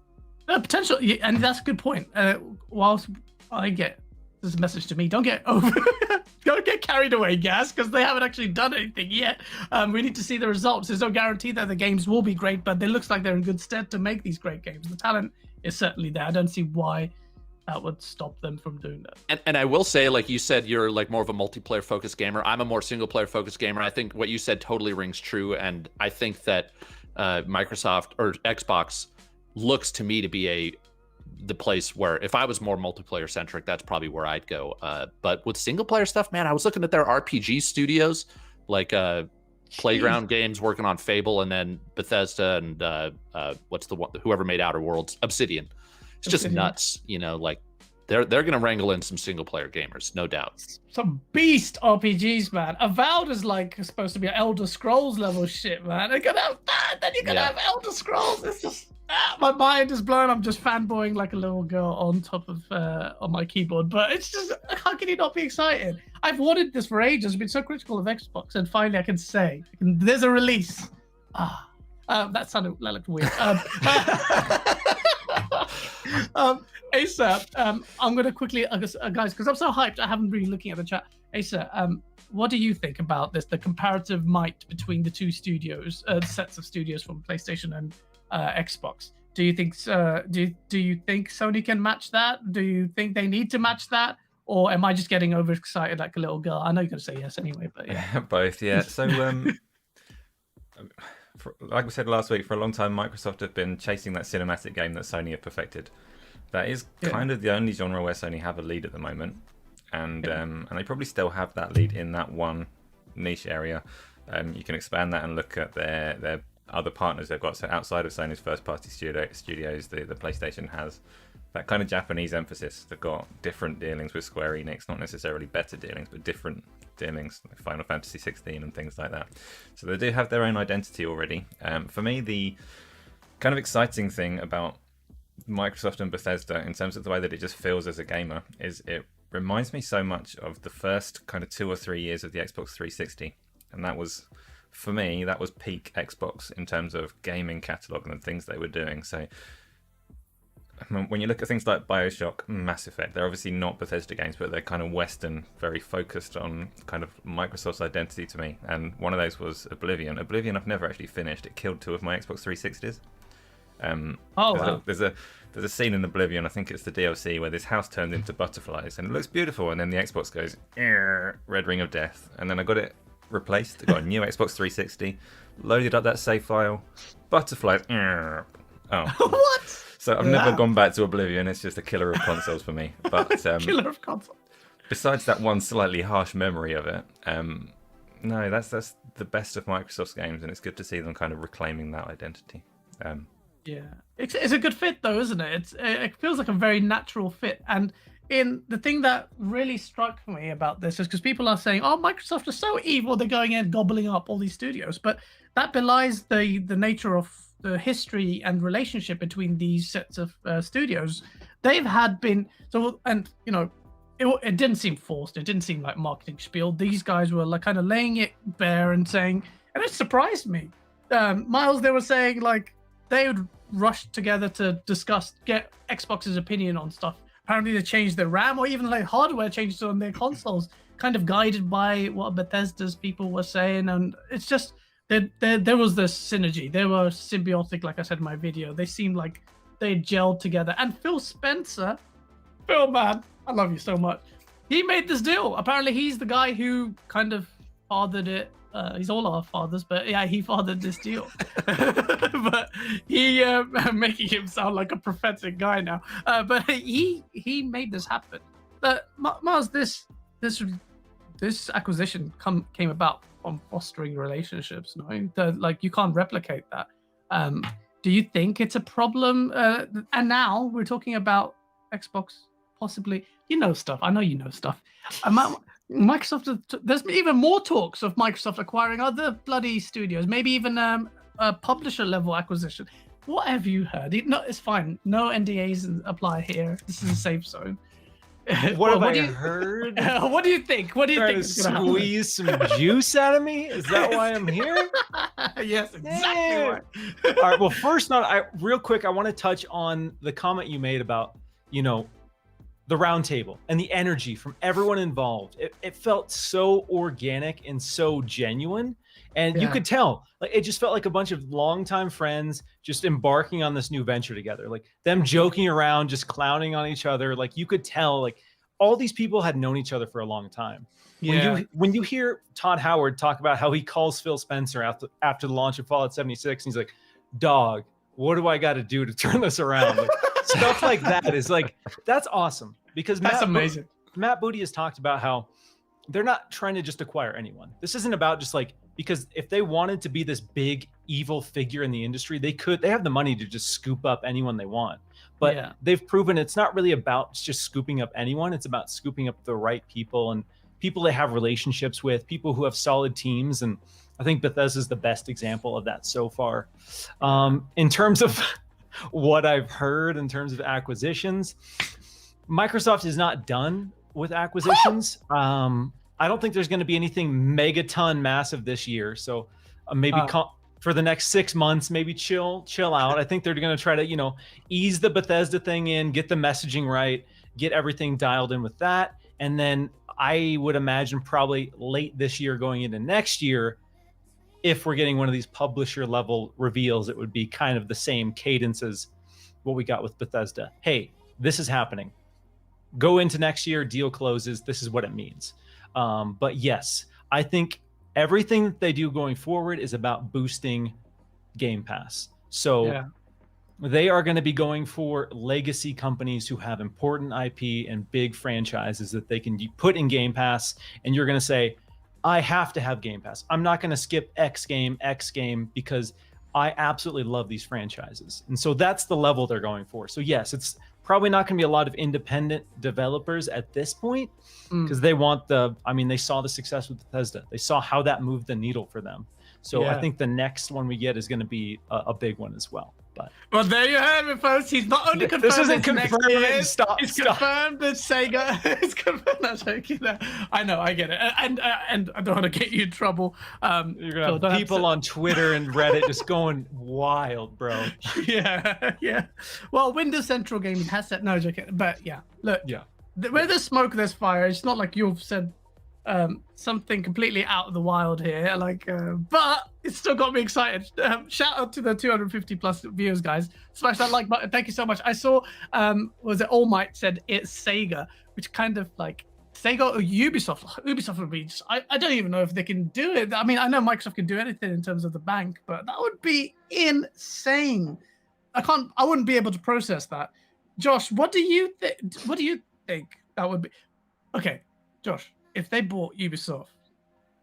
Potential, and that's a good point. Whilst I get this message to me, don't get carried away, Gas, because they haven't actually done anything yet. We need to see the results. There's no guarantee that the games will be great, but it looks like they're in good stead to make these great games. The talent is certainly there. I don't see why that would stop them from doing that. And I will say, like you said, you're like more of a multiplayer focused gamer. I'm a more single player focused gamer. I think what you said totally rings true, and I think that Microsoft or Xbox looks to me to be the place where if I was more multiplayer centric, that's probably where I'd go. But with single player stuff, man, I was looking at their RPG studios, like Playground Games working on Fable, and then Bethesda and what's the one, whoever made Outer Worlds, Obsidian. It's just nuts, you know, like they're gonna wrangle in some single player gamers, no doubt. Some beast RPGs, man. Avowed is like supposed to be an Elder Scrolls level shit, man. They're gonna have that, then you're gonna have Elder Scrolls. It's just my mind is blown. I'm just fanboying like a little girl on top of on my keyboard, but it's just, how can you not be excited? I've wanted this for ages. I've been so critical of Xbox, and finally I can say there's a release. That sounded like weird. Asa, I'm going to quickly, guys, because I'm so hyped, I haven't been looking at the chat. Asa, what do you think about this, the comparative might between the two studios, sets of studios from PlayStation and Xbox? Do you think do you think Sony can match that? Do you think they need to match that? Or am I just getting overexcited like a little girl? I know you're going to say yes anyway, but yeah. Both, yeah. So, like we said last week, for a long time, Microsoft have been chasing that cinematic game that Sony have perfected. That is kind of the only genre where Sony have a lead at the moment, and they probably still have that lead in that one niche area. You can expand that and look at their other partners they've got. So outside of Sony's first-party studios, the PlayStation has that kind of Japanese emphasis. They've got different dealings with Square Enix, not necessarily better dealings, but different dealings, like Final Fantasy 16 and things like that. So they do have their own identity already. For me, the kind of exciting thing about Microsoft and Bethesda, in terms of the way that it just feels as a gamer, is it reminds me so much of the first kind of 2 or 3 years of the Xbox 360. And that was, for me, that was peak Xbox in terms of gaming catalog and the things they were doing. So when you look at things like BioShock, Mass Effect, they're obviously not Bethesda games, but they're kind of Western, very focused on kind of Microsoft's identity to me. And one of those was Oblivion. Oblivion I've never actually finished. It killed 2 of my Xbox 360s. There's a scene in Oblivion, I think it's the DLC, where this house turns into butterflies and it looks beautiful, and then the Xbox goes red ring of death, and then I got it replaced. I got a new Xbox 360, loaded up that save file, butterflies. What? So I've never gone back to Oblivion. It's just a killer of consoles for me. But killer of consoles. Besides that one slightly harsh memory of it, no, that's the best of Microsoft's games, and it's good to see them kind of reclaiming that identity. Yeah, it's a good fit though, isn't it? It feels like a very natural fit. And in the thing that really struck me about this is because people are saying, "Oh, Microsoft is so evil; they're going in gobbling up all these studios," but that belies the nature of the history and relationship between these sets of studios. They've had been so, and you know, it didn't seem forced. It didn't seem like marketing spiel. These guys were like kind of laying it bare and saying, and it surprised me. Miles, they were saying like they would rush together to get Xbox's opinion on stuff. Apparently they changed their RAM or even like hardware changes on their consoles, kind of guided by what Bethesda's people were saying. And it's just, there was this synergy. They were symbiotic, like I said in my video. They seemed like they gelled together. And Phil Spencer, Phil, man, I love you so much. He made this deal. Apparently he's the guy who kind of fathered it. He's all our fathers, but yeah, he fathered this deal. But he making him sound like a prophetic guy now. But he made this happen. Mars, this acquisition came about from fostering relationships. No, like you can't replicate that. Do you think it's a problem? And now we're talking about Xbox possibly. You know stuff. I know you know stuff. Microsoft, there's even more talks of Microsoft acquiring other bloody studios, maybe even a publisher level acquisition. What have you heard? No, it's fine. No NDAs apply here. This is a safe zone. What have I heard? What do you think? What do you think? Trying to squeeze some juice out of me? Is that why I'm here? Yes, exactly Yeah. right. All right. Well, first, real quick, I want to touch on the comment you made about, the round table and the energy from everyone involved. It felt so organic and so genuine. And you could tell, like, it just felt like a bunch of longtime friends just embarking on this new venture together, like them joking around, just clowning on each other. Like, you could tell, like, all these people had known each other for a long time. When you hear Todd Howard talk about how he calls Phil Spencer after the launch of Fallout 76, and he's like, "Dog, what do I got to do to turn this around?" Like, stuff like that is like, that's awesome, because That's amazing. Matt Booty has talked about how they're not trying to just acquire anyone. This isn't about just like, because if they wanted to be this big evil figure in the industry, they have the money to just scoop up anyone they want. But they've proven it's not really about just scooping up anyone. It's about scooping up the right people, and people they have relationships with, people who have solid teams. And I think Bethesda is the best example of that so far. In terms of what I've heard in terms of acquisitions, Microsoft is not done with acquisitions. I don't think there's going to be anything megaton massive this year. So maybe for the next 6 months, maybe chill out. I think they're going to try to, ease the Bethesda thing in, get the messaging right, get everything dialed in with that. And then I would imagine probably late this year going into next year, if we're getting one of these publisher level reveals, it would be kind of the same cadence as what we got with Bethesda. Hey, this is happening. Go into next year, deal closes. This is what it means. But yes, I think everything that they do going forward is about boosting Game Pass. So they are going to be going for legacy companies who have important IP and big franchises that they can put in Game Pass. And you're going to say, I have to have Game Pass. I'm not going to skip X game, because I absolutely love these franchises. And so that's the level they're going for. So yes, it's probably not going to be a lot of independent developers at this point, because they want they saw the success with Bethesda. They saw how that moved the needle for them. So I think the next one we get is going to be a big one as well. Well, there you have it, folks. He's not only confirmed this isn't confirmed. He's confirmed that Sega is confirmed. No, joking. I know, I get it, and I don't want to get you in trouble. You're gonna have people on Twitter and Reddit just going wild, bro. Yeah. Well, Windows Central Gaming has said no, joking. But look, where there's smoke, there's fire. It's not like you've said something completely out of the wild here, but it's still got me excited. Shout out to the 250 plus viewers, guys. Smash that like button. Thank you so much. I saw was it All Might said it's Sega, which kind of like Sega or Ubisoft would be just, I don't even know if they can do it. I mean, I know Microsoft can do anything in terms of the bank, but that would be insane. I wouldn't be able to process that. Josh, what do you think that would be? Okay, Josh, if they bought Ubisoft,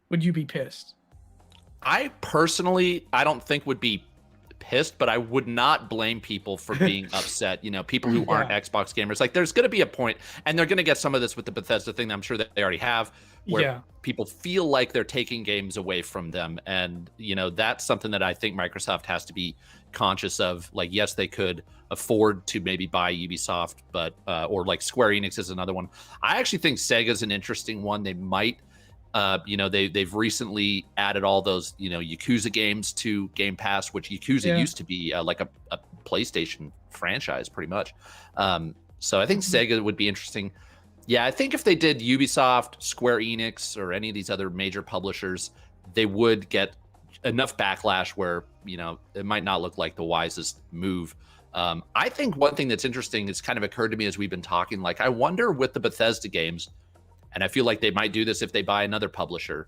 would you be pissed? I personally, I don't think would be pissed, but I would not blame people for being upset. People who aren't Xbox gamers. Like, there's going to be a point, and they're going to get some of this with the Bethesda thing. I'm sure that they already have, where people feel like they're taking games away from them. And, that's something that I think Microsoft has to be conscious of. Like, yes, they could afford to maybe buy Ubisoft, but or like Square Enix is another one. I actually think Sega's an interesting one. They might they've recently added all those Yakuza games to Game Pass, which Yakuza used to be like a PlayStation franchise pretty much. So I think Sega would be interesting. I think if they did Ubisoft, Square Enix, or any of these other major publishers, they would get enough backlash where it might not look like the wisest move. I think one thing that's interesting has kind of occurred to me as we've been talking, like, I wonder with the Bethesda games, and I feel like they might do this if they buy another publisher,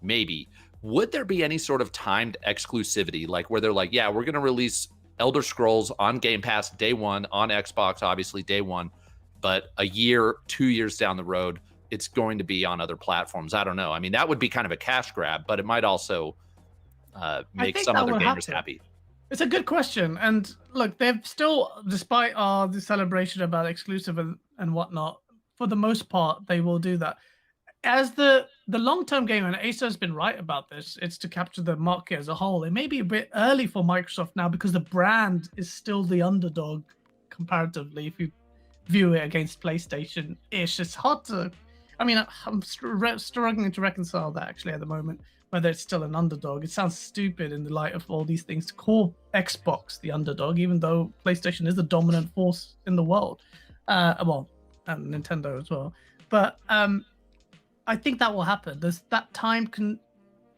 maybe, would there be any sort of timed exclusivity, like where they're like, we're going to release Elder Scrolls on Game Pass day one, on Xbox, obviously day one, but a year, 2 years down the road, it's going to be on other platforms. I don't know. I mean, that would be kind of a cash grab, but it might also make some other gamers happy. It's a good question. And look, they've still, despite the celebration about exclusive and whatnot, for the most part, they will do that. As the long-term game, and Asa has been right about this, it's to capture the market as a whole. It may be a bit early for Microsoft now because the brand is still the underdog comparatively. If you view it against PlayStation-ish, it's hard to. I mean, I'm struggling to reconcile that actually at the moment. whether it's still an underdog. It sounds stupid in the light of all these things to call Xbox the underdog, even though PlayStation is the dominant force in the world. Well, and Nintendo as well. But I think that will happen. There's that time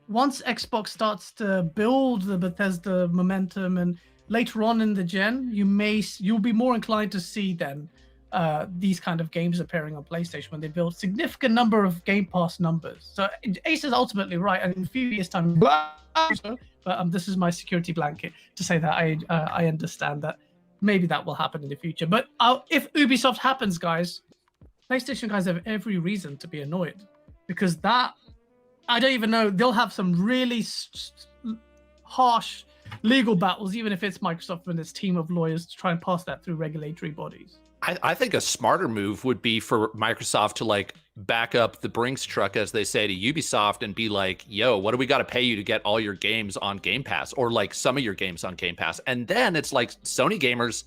once Xbox starts to build the Bethesda momentum, and later on in the gen, you'll be more inclined to see then these kind of games appearing on PlayStation when they build significant number of Game Pass numbers. So Ace is ultimately right, and in a few years' time, but this is my security blanket to say that I understand that maybe that will happen in the future. But if Ubisoft happens, guys, PlayStation guys have every reason to be annoyed, because that, I don't even know, they'll have some really harsh legal battles, even if it's Microsoft and its team of lawyers to try and pass that through regulatory bodies. I think a smarter move would be for Microsoft to like back up the Brinks truck, as they say, to Ubisoft and be like, yo, what do we got to pay you to get all your games on Game Pass, or like some of your games on Game Pass? And then it's like Sony gamers,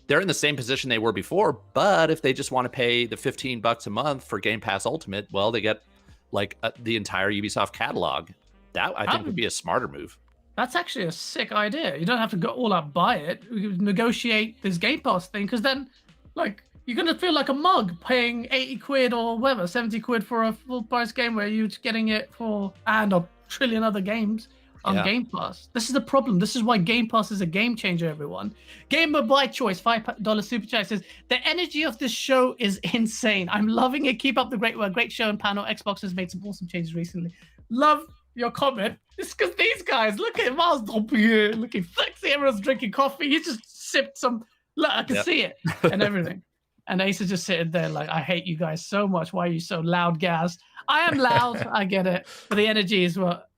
they're in the same position they were before, but if they just want to pay the $15 a month for Game Pass Ultimate, well, they get like the entire Ubisoft catalog. That I think would be a smarter move. That's actually a sick idea. You don't have to go all out buy it. You negotiate this Game Pass thing, because then, like, you're gonna feel like a mug paying 80 quid or whatever, 70 quid for a full price game where you're getting it for, and a trillion other games on Game Pass. This is the problem. This is why Game Pass is a game changer, everyone. Gamer by Choice, $5 super chat, says, the energy of this show is insane. I'm loving it. Keep up the great work. Great show and panel. Xbox has made some awesome changes recently. Love your comment. It's because these guys, look at Miles here, looking sexy. Everyone's drinking coffee. He just sipped some. Look, I can see it and everything. And Ace is just sitting there like, I hate you guys so much. Why are you so loud, Gaz? I am loud. I get it. But the energy is what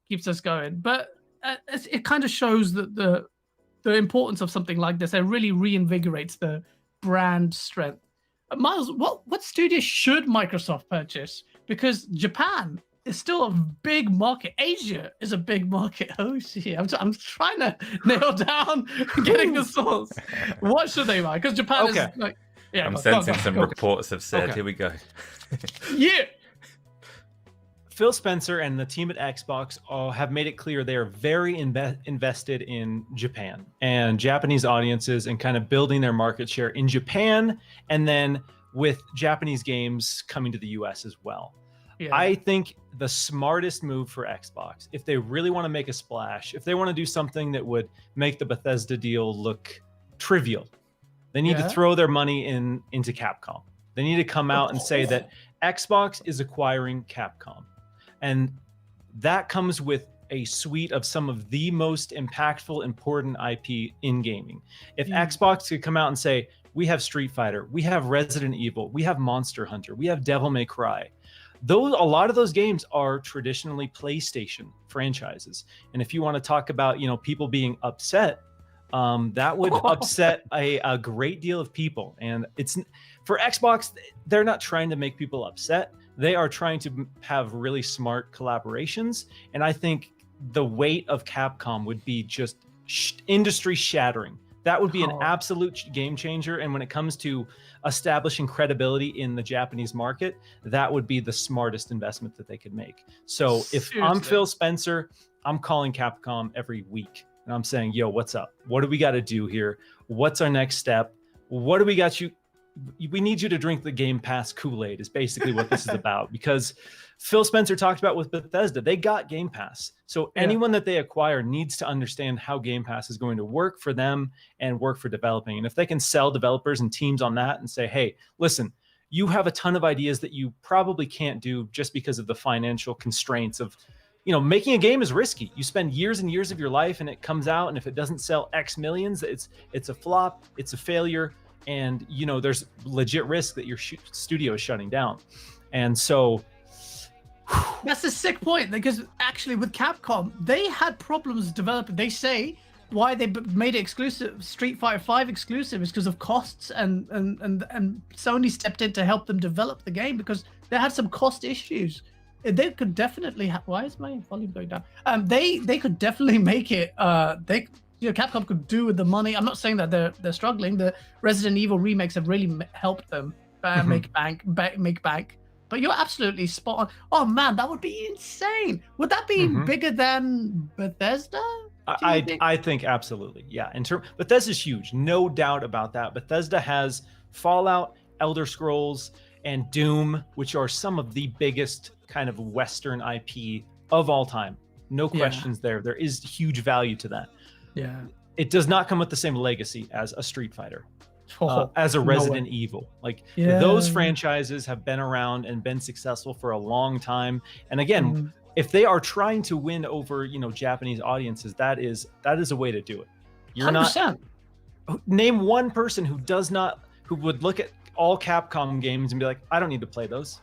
keeps us going. But it kind of shows that the importance of something like this. It really reinvigorates the brand strength. Miles, what studio should Microsoft purchase? Because Japan is still a big market. Asia is a big market. Oh shit! I'm trying to nail down getting the source. What should they buy? Because Japan is like, yeah. I'm sensing some reports have said. Here we go. Yeah. Phil Spencer and the team at Xbox have made it clear they are very invested in Japan and Japanese audiences, and kind of building their market share in Japan, and then with Japanese games coming to the US as well. Yeah. I think the smartest move for Xbox, if they really want to make a splash, if they want to do something that would make the Bethesda deal look trivial, they need to throw their money into Capcom. They need to come out and say that Xbox is acquiring Capcom. And that comes with a suite of some of the most impactful, important IP in gaming. If Xbox could come out and say, we have Street Fighter, we have Resident Evil, we have Monster Hunter, we have Devil May Cry. A lot of those games are traditionally PlayStation franchises. And if you want to talk about, people being upset, that would upset a great deal of people. And it's for Xbox, they're not trying to make people upset. They are trying to have really smart collaborations. And I think the weight of Capcom would be just industry shattering. That would be an absolute game changer. And when it comes to establishing credibility in the Japanese market, that would be the smartest investment that they could make. So if I'm Phil Spencer, I'm calling Capcom every week. And I'm saying, yo, what's up? What do we got to do here? What's our next step? What do we got you? We need you to drink the Game Pass Kool-Aid is basically what this is about. Because Phil Spencer talked about with Bethesda, they got Game Pass. So anyone that they acquire needs to understand how Game Pass is going to work for them and work for developing. And if they can sell developers and teams on that and say, hey, listen, you have a ton of ideas that you probably can't do just because of the financial constraints of, making a game is risky. You spend years and years of your life and it comes out, and if it doesn't sell X millions, it's a flop, it's a failure. And, there's legit risk that your studio is shutting down. And so that's a sick point, because actually with Capcom, they had problems developing. They say why they made it exclusive, Street Fighter 5 exclusive, is because of costs, and Sony stepped in to help them develop the game because they had some cost issues. They could definitely why is my volume going down? They could definitely make it. Capcom could do with the money. I'm not saying that they're struggling. The Resident Evil remakes have really helped them make bank. But you're absolutely spot on. Oh man, that would be insane. Would that be bigger than Bethesda? I think absolutely, yeah. Bethesda's huge, no doubt about that. Bethesda has Fallout, Elder Scrolls, and Doom, which are some of the biggest kind of Western IP of all time. No questions there. There is huge value to that. Yeah. It does not come with the same legacy as a Street Fighter, as a Resident Evil. Like those franchises have been around and been successful for a long time. And again, if they are trying to win over, Japanese audiences, that is a way to do it. You're 100%. not. Name one person who would look at all Capcom games and be like, I don't need to play those.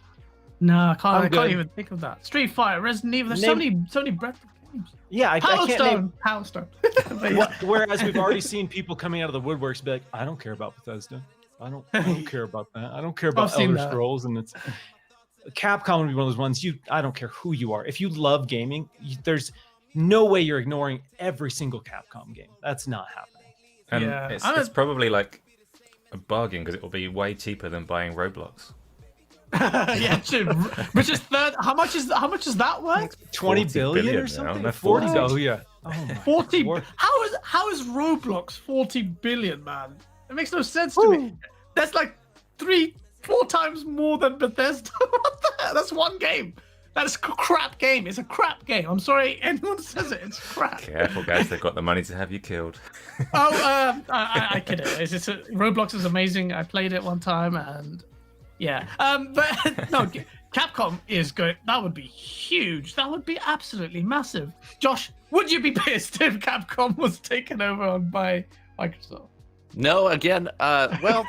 No, I can't even think of that. Street Fighter, Resident Evil. There's so many breadth of games. Yeah, I can't name. Power Stone. Whereas we've already seen people coming out of the woodworks be like, I don't care about Bethesda. I don't care about that. I don't care about Elder Scrolls. And it's Capcom would be one of those ones. I don't care who you are. If you love gaming, there's no way you're ignoring every single Capcom game. That's not happening. And it's probably like a bargain because it will be way cheaper than buying Roblox. Yeah, true. Which is third. How much is that worth? 20 billion or something? 40 billion. Oh yeah. Oh my 40. How is Roblox 40 billion, man? It makes no sense to me. That's like 3-4 times more than Bethesda. What the hell? That's one game. That's a crap game. It's a crap game. I'm sorry, anyone says it. It's crap. Careful, guys. They've got the money to have you killed. I kid it. Roblox is amazing. I played it one time and. Yeah, but no, Capcom is good. That would be huge. That would be absolutely massive. Josh, would you be pissed if Capcom was taken over by Microsoft? No, again, well,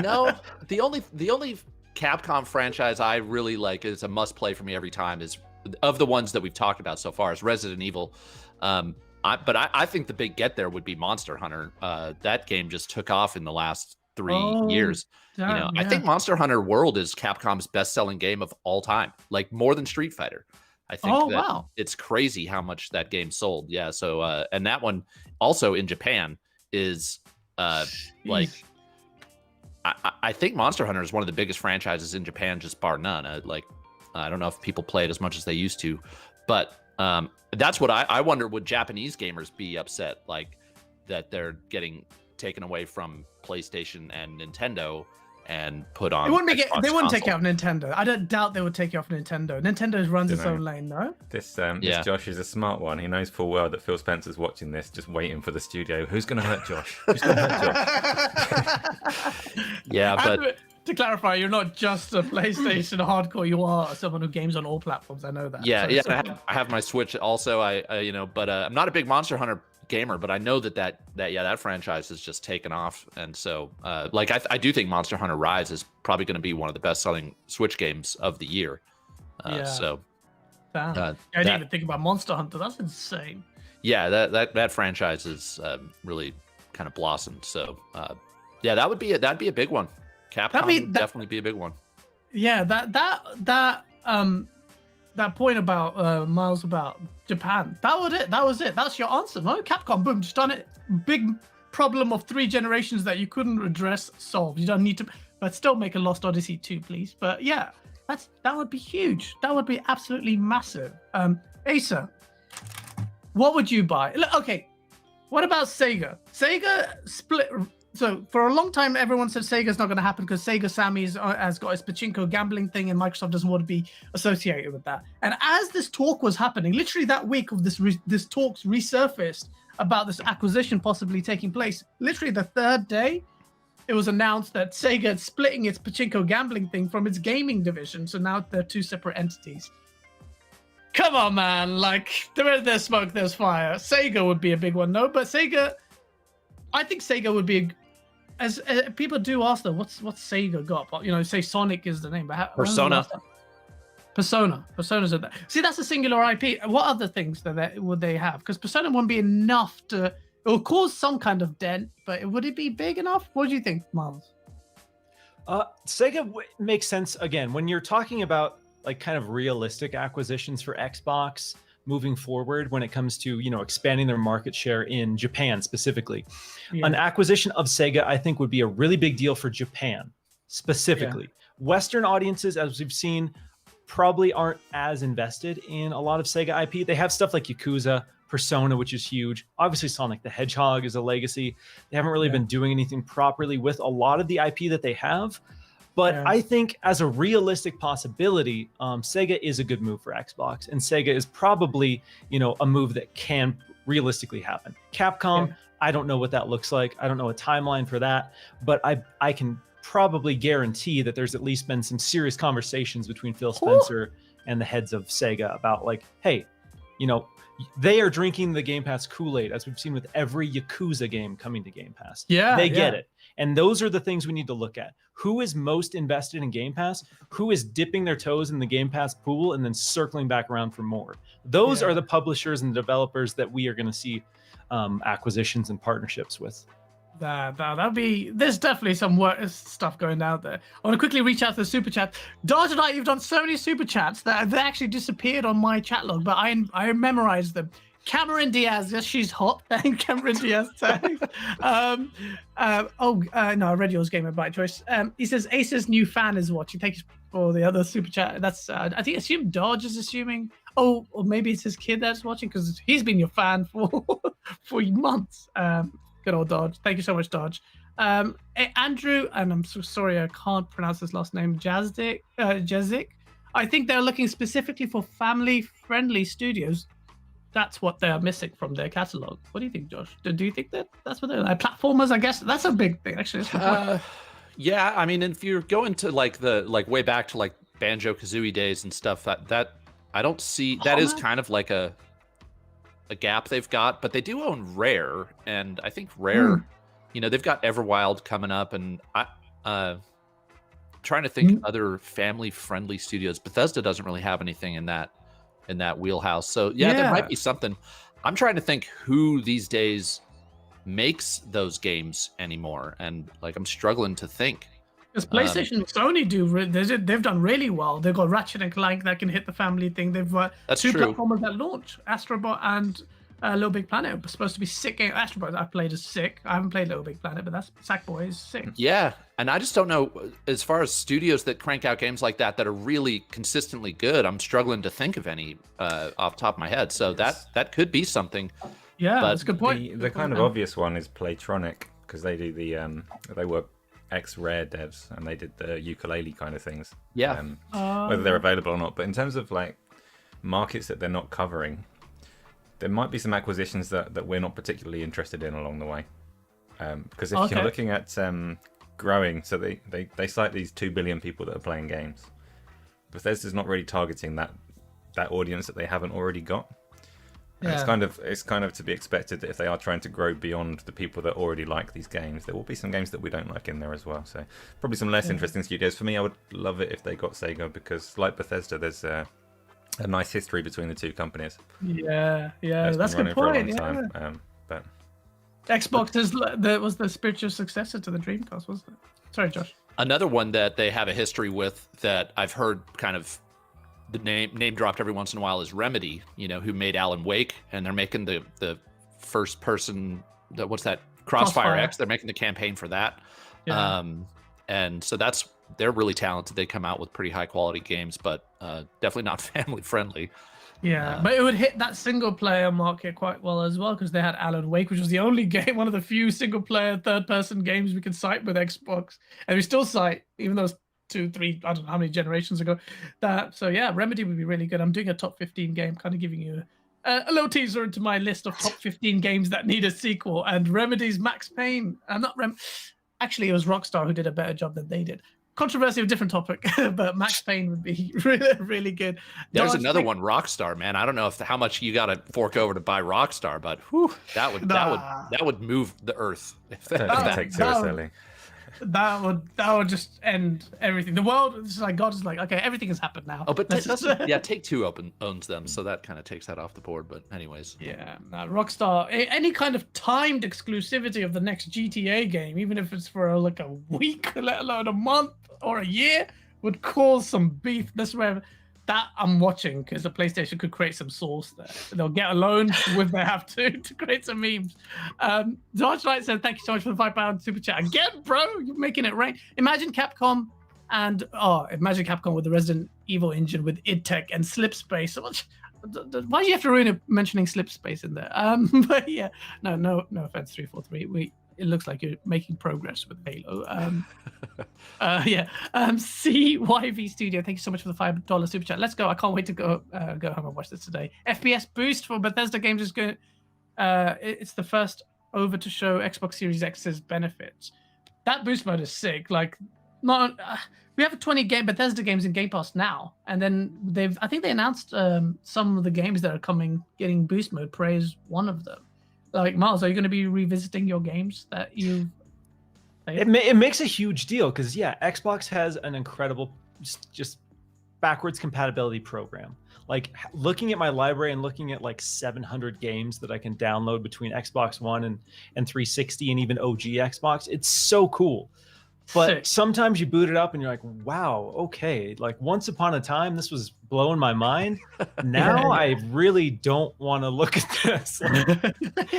no. The only Capcom franchise I really like is a must play for me every time is of the ones that we've talked about so far is Resident Evil. But I think the big get there would be Monster Hunter. That game just took off in the last 3 years. I think Monster Hunter World is Capcom's best-selling game of all time, like more than Street Fighter. I think it's crazy how much that game sold. Yeah, so and that one also in Japan is like I think Monster Hunter is one of the biggest franchises in Japan, just bar none. I don't know if people play it as much as they used to, but that's what I wonder. Would Japanese gamers be upset like that they're getting taken away from PlayStation and Nintendo and put on? They wouldn't take it off Nintendo. I don't doubt they would take it off Nintendo. Nintendo runs its own lane, no? This Josh is a smart one. He knows full well that Phil Spencer's watching this, just waiting for the studio. Who's going to hurt Josh? Who's going to hurt Josh? Yeah, but to clarify, you're not just a PlayStation hardcore. You are someone who games on all platforms. I know that. Yeah, I have my Switch also. But I'm not a big Monster Hunter gamer, but I know that franchise has just taken off, and so I do think Monster Hunter Rise is probably going to be one of the best-selling Switch games of the year. So I didn't even think about Monster Hunter. That's insane. Yeah, that franchise is really kind of blossomed. So that'd be a big one. Capcom would definitely be a big one. Yeah, that point about Miles about Japan. That was it. That's your answer. No, Capcom, boom, just done it. Big problem of 3 generations that you couldn't address, solved. You don't need to, but still make a Lost Odyssey 2, please. But yeah, that would be huge. That would be absolutely massive. Asa, what would you buy? Okay, what about Sega? Sega split. So for a long time, everyone said Sega's not going to happen because Sega Sammy has got his pachinko gambling thing, and Microsoft doesn't want to be associated with that. And as this talk was happening, literally that week of this talks resurfaced about this acquisition possibly taking place. Literally the third day, it was announced that Sega is splitting its pachinko gambling thing from its gaming division. So now they're 2 separate entities. Come on, man! Like there's smoke, there's fire. Sega would be a big one, no? But Sega, I think Sega would be. As people do ask them, what's Sega got? But say Sonic is the name. But Persona. Persona's a, see, that's a singular IP. What other things would they have? Because Persona wouldn't be enough to. It will cause some kind of dent, but would it be big enough? What do you think, Miles? Sega makes sense again when you're talking about like kind of realistic acquisitions for Xbox moving forward when it comes to expanding their market share in Japan specifically. An acquisition of Sega I think would be a really big deal for Japan specifically. Western audiences, as we've seen, probably aren't as invested in a lot of Sega IP. They have stuff like Yakuza, Persona, which is huge. Obviously, Sonic the Hedgehog is a legacy. They haven't really been doing anything properly with a lot of the IP that they have. But I think as a realistic possibility, Sega is a good move for Xbox, and Sega is probably, a move that can realistically happen. Capcom, I don't know what that looks like. I don't know a timeline for that, but I can probably guarantee that there's at least been some serious conversations between Phil Spencer and the heads of Sega about like, hey, they are drinking the Game Pass Kool-Aid, as we've seen with every Yakuza game coming to Game Pass. They get it. And those are the things we need to look at. Who is most invested in Game Pass? Who is dipping their toes in the Game Pass pool and then circling back around for more? Those are the publishers and developers that we are going to see acquisitions and partnerships with. There's definitely some stuff going out there. I want to quickly reach out to the super chat. Dodge and I, you've done so many super chats that they actually disappeared on my chat log, but I memorized them. Cameron Diaz, yes, she's hot. Cameron Diaz tags. No, I read yours, Gamer by Choice. He says Ace's new fan is watching. Thank you for the other super chat. That's I think assume Dodge is assuming. Or maybe it's his kid that's watching because he's been your fan for months. Good old Dodge. Thank you so much, Dodge. Andrew, and I'm so sorry I can't pronounce his last name, Jazik. I think they're looking specifically for family-friendly studios. That's what they're missing from their catalog. What do you think, Josh? Do you think that's what they're like? Platformers, I guess that's a big thing, actually. Yeah, I mean, if you're going to like way back to like Banjo-Kazooie days and stuff, that I don't see that is kind of like a gap they've got, but they do own Rare, and I think Rare, they've got Everwild coming up, and I trying to think other family-friendly studios. Bethesda doesn't really have anything in that wheelhouse, so there might be something. I'm trying to think who these days makes those games anymore, and like I'm struggling to think. Because PlayStation and Sony they've done really well. They've got Ratchet and Clank that can hit the family thing. They've got two platformers that launch, Astrobot and Little Big Planet. It was supposed to be sick game. Astrobot I played is sick. I haven't played Little Big Planet, but that's Sackboy is sick. Yeah, and I just don't know as far as studios that crank out games like that are really consistently good. I'm struggling to think of any off the top of my head. So that could be something. Yeah, that's a good point. The kind of obvious one is Playtronic, because they do they were ex-Rare devs, and they did the ukulele kind of things. Yeah. Whether they're available or not. But in terms of like markets that they're not covering, there might be some acquisitions that we're not particularly interested in along the way. Because if you're looking at growing, so they cite these 2 billion people that are playing games. Bethesda's not really targeting that audience that they haven't already got. Yeah. It's kind of to be expected that if they are trying to grow beyond the people that already like these games, there will be some games that we don't like in there as well. So probably some less interesting studios. For me, I would love it if they got Sega, because like Bethesda, there's a nice history between the two companies. Yeah, that's a good point. But Xbox was the spiritual successor to the Dreamcast, wasn't it? Sorry, Josh. Another one that they have a history with that I've heard kind of the name dropped every once in a while is Remedy, who made Alan Wake, and they're making the first person, what's that, Crossfire X. They're making the campaign for that. Yeah. And so they're really talented. They come out with pretty high quality games, but definitely not family friendly. Yeah, but it would hit that single player market quite well as well, because they had Alan Wake, which was the only game, one of the few single player third person games we could cite with Xbox, and we still cite, even though it's 2, 3, I don't know how many generations ago. So yeah, Remedy would be really good. I'm doing a top 15 game, kind of giving you a little teaser into my list of top 15 games that need a sequel. And Remedy's Max Payne. Actually, it was Rockstar who did a better job than they did. Controversy of a different topic, but Max Payne would be really, really good. There's another one, Rockstar, man. I don't know how much you got to fork over to buy Rockstar, but that would move the earth. Don't take too silly. That would just end everything. The world is like, God is like, okay, everything has happened now. Oh, but Take-Two owns them, so that kind of takes that off the board. But anyways, yeah, Rockstar, any kind of timed exclusivity of the next GTA game, even if it's for like a week, let alone a month or a year, would cause some beef. That's where that I'm watching, because the PlayStation could create some sauce there. They'll get a loan if they have to create some memes. Dodge Light said, thank you so much for the £5 super chat. Again, bro, you're making it rain. Imagine Capcom And imagine Capcom with the Resident Evil engine with id Tech and Slip Space. Why do you have to ruin it mentioning Slip Space in there? But yeah, no offense, 343. It looks like you're making progress with Halo. CYV Studio, thank you so much for the $5 super chat. Let's go. I can't wait to go home and watch this today. FPS boost for Bethesda games is good. It's the first over to show Xbox Series X's benefits. That boost mode is sick. Like, we have 20 Bethesda games in Game Pass now, and then I think they announced some of the games that are getting boost mode. Prey is one of them. Like, Miles, are you going to be revisiting your games that you? It makes a huge deal because Xbox has an incredible just backwards compatibility program. Like, looking at my library and looking at like 700 games that I can download between Xbox One and 360 and even OG Xbox, it's so cool. But Sick. Sometimes you boot it up and you're like, wow, okay. Like, once upon a time, this was blowing my mind. Now I really don't want to look at this.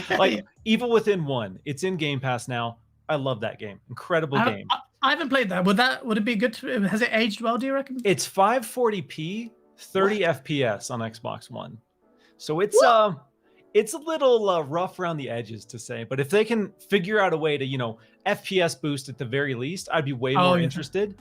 Like, Evil Within 1, it's in Game Pass now. I love that game. Incredible game. I haven't played that. Would it be good? Has it aged well, do you reckon? It's 540p, 30 FPS on Xbox One. So it's a little rough around the edges to say, but if they can figure out a way to, FPS boost at the very least, I'd be way more interested.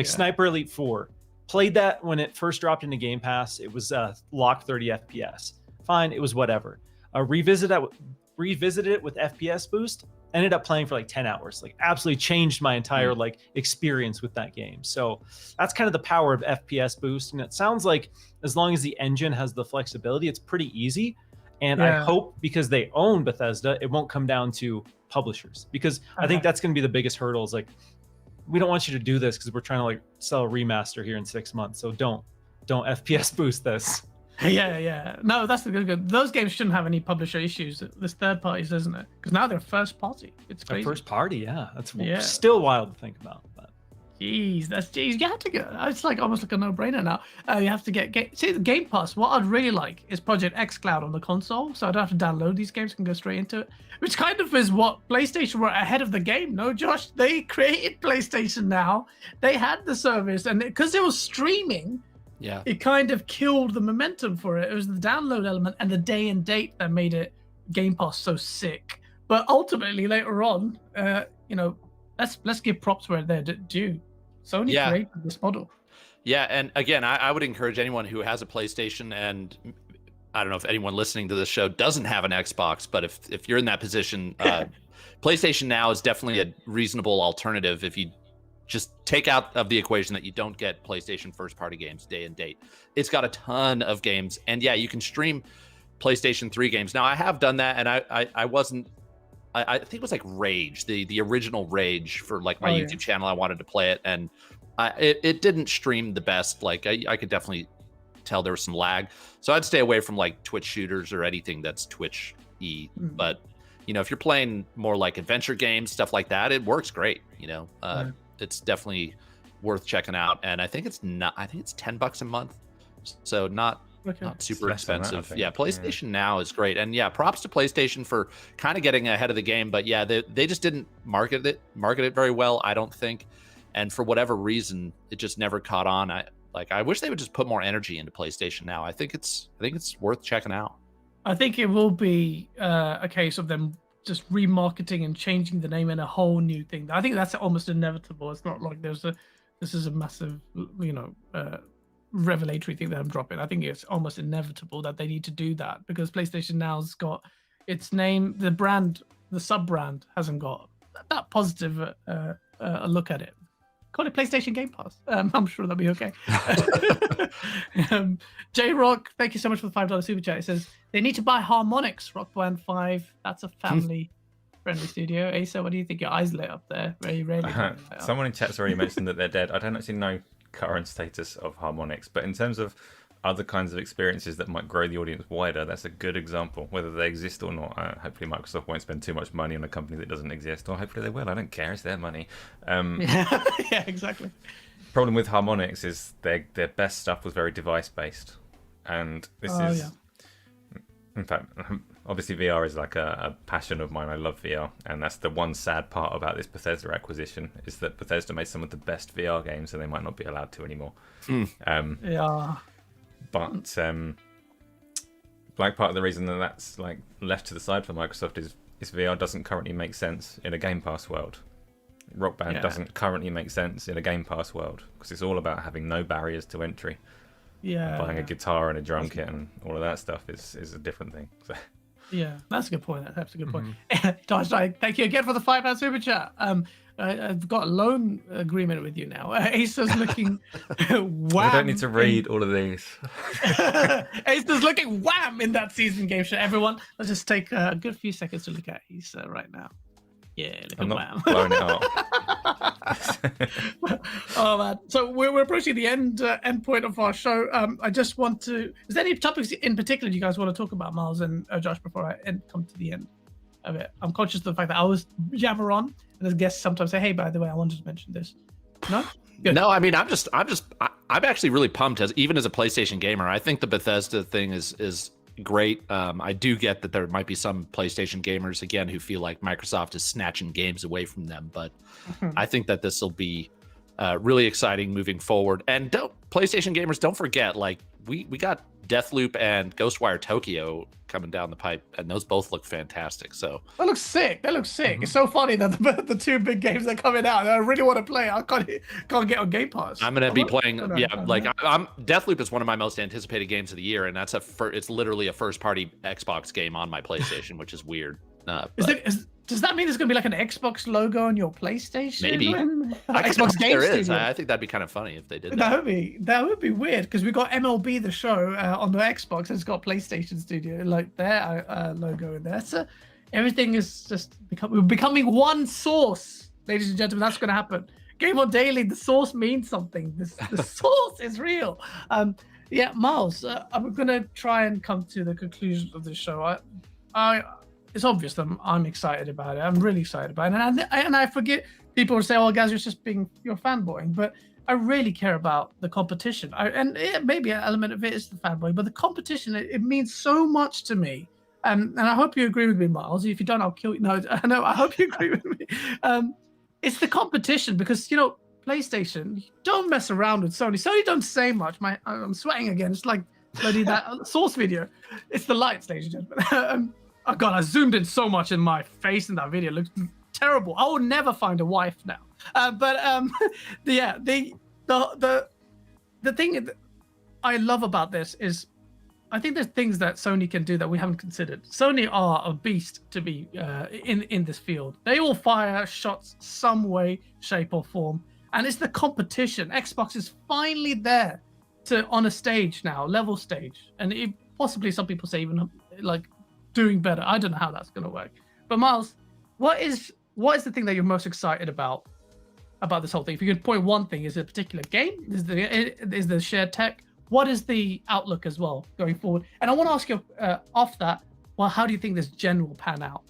Sniper Elite 4, played that when it first dropped into Game Pass. It was locked 30 FPS. Fine, it was whatever. Revisited it with FPS boost. Ended up playing for like 10 hours. Like, absolutely changed my entire experience with that game. So that's kind of the power of FPS boost. And it sounds like as long as the engine has the flexibility, it's pretty easy. And I hope, because they own Bethesda, it won't come down to publishers, because I think that's going to be the biggest hurdle. Is like, we don't want you to do this because we're trying to like sell a remaster here in 6 months. So don't FPS boost this. Yeah. No, that's good. Those games shouldn't have any publisher issues. This third parties, isn't it? Because now they're first party. It's crazy. First party, yeah. That's still wild to think about. But. Jeez. You have to go. It's like almost like a no-brainer now. You have to see the Game Pass. What I'd really like is Project X Cloud on the console, so I don't have to download these games. I can go straight into it, which kind of is what PlayStation were ahead of the game. No, Josh, they created PlayStation Now. They had the service, and because it was streaming. Yeah, it kind of killed the momentum for it. It was the download element and the day and date that made it Game Pass so sick. But ultimately, later on, let's give props where they're due. Sony created this model. Yeah, and again, I would encourage anyone who has a PlayStation, and I don't know if anyone listening to this show doesn't have an Xbox, but if you're in that position, PlayStation Now is definitely a reasonable alternative if you just take out of the equation that you don't get PlayStation first-party games day and date. It's got a ton of games, and you can stream PlayStation 3 games. Now, I have done that, and I think it was like Rage, the original Rage for like my YouTube channel. I wanted to play it, and it didn't stream the best. Like, I could definitely tell there was some lag. So I'd stay away from like Twitch shooters or anything that's Twitch-y. But, if you're playing more like adventure games, stuff like that, it works great, It's definitely worth checking out, and I think it's $10 a month, so not super expensive. PlayStation Now is great, and props to PlayStation for kind of getting ahead of the game. But they just didn't market it very well, I don't think, and for whatever reason, it just never caught on. I wish they would just put more energy into PlayStation Now. I think it's worth checking out. I think it will be a case of them just remarketing and changing the name in a whole new thing. I think that's almost inevitable. It's not like this is a massive, revelatory thing that I'm dropping. I think it's almost inevitable that they need to do that, because PlayStation Now's got its name, the brand, the sub-brand hasn't got that positive a look at it. Call it PlayStation Game Pass. I'm sure that'll be okay. J-Rock, thank you so much for the $5 super chat. It says, they need to buy Harmonix, Rock Band 5. That's a family-friendly studio. Asa, what do you think? Your eyes lit up there. Very rarely. Someone in chat's already mentioned that they're dead. I don't actually know current status of Harmonix, but in terms of other kinds of experiences that might grow the audience wider, that's a good example. Whether they exist or not, hopefully Microsoft won't spend too much money on a company that doesn't exist, or hopefully they will. I don't care, it's their money. Yeah, exactly. Problem with Harmonix is their best stuff was very device based, and this is in fact, obviously VR is like a passion of mine. I love VR, and that's the one sad part about this Bethesda acquisition is that Bethesda made some of the best VR games, and they might not be allowed to anymore. Yeah. But like part of the reason that that's like left to the side for Microsoft is VR doesn't currently make sense in a Game Pass world. Rock Band doesn't currently make sense in a Game Pass world because it's all about having no barriers to entry. Yeah. Buying a guitar and a drum kit and all of that stuff is a different thing. So. Yeah, that's a good point. That's a good point. Josh, thank you again for the £5 super chat. I've got a loan agreement with you now. Ace is looking wham. I don't need to read all of these. Ace is looking wham in that season game show. Everyone, let's just take a good few seconds to look at Ace right now. Yeah, look I'm at not wham. blowing it up. Oh man, so we're approaching the end point of our show. I just want to. Is there any topics in particular you guys want to talk about, Miles and Josh, before I come to the end of it? I'm conscious of the fact that I always yammer on, and as guests sometimes say, "Hey, by the way, I wanted to mention this." No. Good. No, I mean, I'm actually really pumped even as a PlayStation gamer. I think the Bethesda thing is great. I do get that there might be some PlayStation gamers again who feel like Microsoft is snatching games away from them, but I think that this will be really exciting moving forward. And PlayStation gamers, don't forget, like we got Deathloop and Ghostwire Tokyo coming down the pipe, and those both look fantastic. So that looks sick. It's so funny that the two big games are coming out. And I really want to play. I can't get on Game Pass. I'm gonna be playing. I'm Deathloop is one of my most anticipated games of the year, and that's it's literally a first party Xbox game on my PlayStation, which is weird. Does that mean there's going to be like an Xbox logo on your PlayStation? Maybe. Xbox Game Studio. I think that'd be kind of funny if they did that. That would be weird because we got MLB The Show on the Xbox and it's got PlayStation Studio, like their logo in there. So everything is just becoming one source, ladies and gentlemen. That's going to happen. GameOnDaily, the source means something. The source is real. Yeah, Miles, I'm going to try and come to the conclusion of this show. It's obvious that I'm excited about it. I'm really excited about it. And I forget, people will say, oh, guys, you're just you're fanboying. But I really care about the competition. Maybe an element of it is the fanboying, but the competition, it means so much to me. And I hope you agree with me, Miles. If you don't, I'll kill you. No, I hope you agree with me. It's the competition because, PlayStation, don't mess around with Sony. Sony don't say much. I'm sweating again. It's like bloody that source video. It's the lights, ladies and gentlemen. Oh God, I zoomed in so much in my face in that video. It looks terrible. I will never find a wife now. The thing that I love about this is I think there's things that Sony can do that we haven't considered. Sony are a beast to be in this field. They all fire shots some way, shape, or form. And it's the competition. Xbox is finally there on a stage now, level stage. And possibly some people say even like doing better. I don't know how that's going to work. But Miles, what is the thing that you're most excited about this whole thing? If you could point one thing, is it a particular game? Is the shared tech? What is the outlook as well going forward? And I want to ask you off that, well, how do you think this gen will pan out?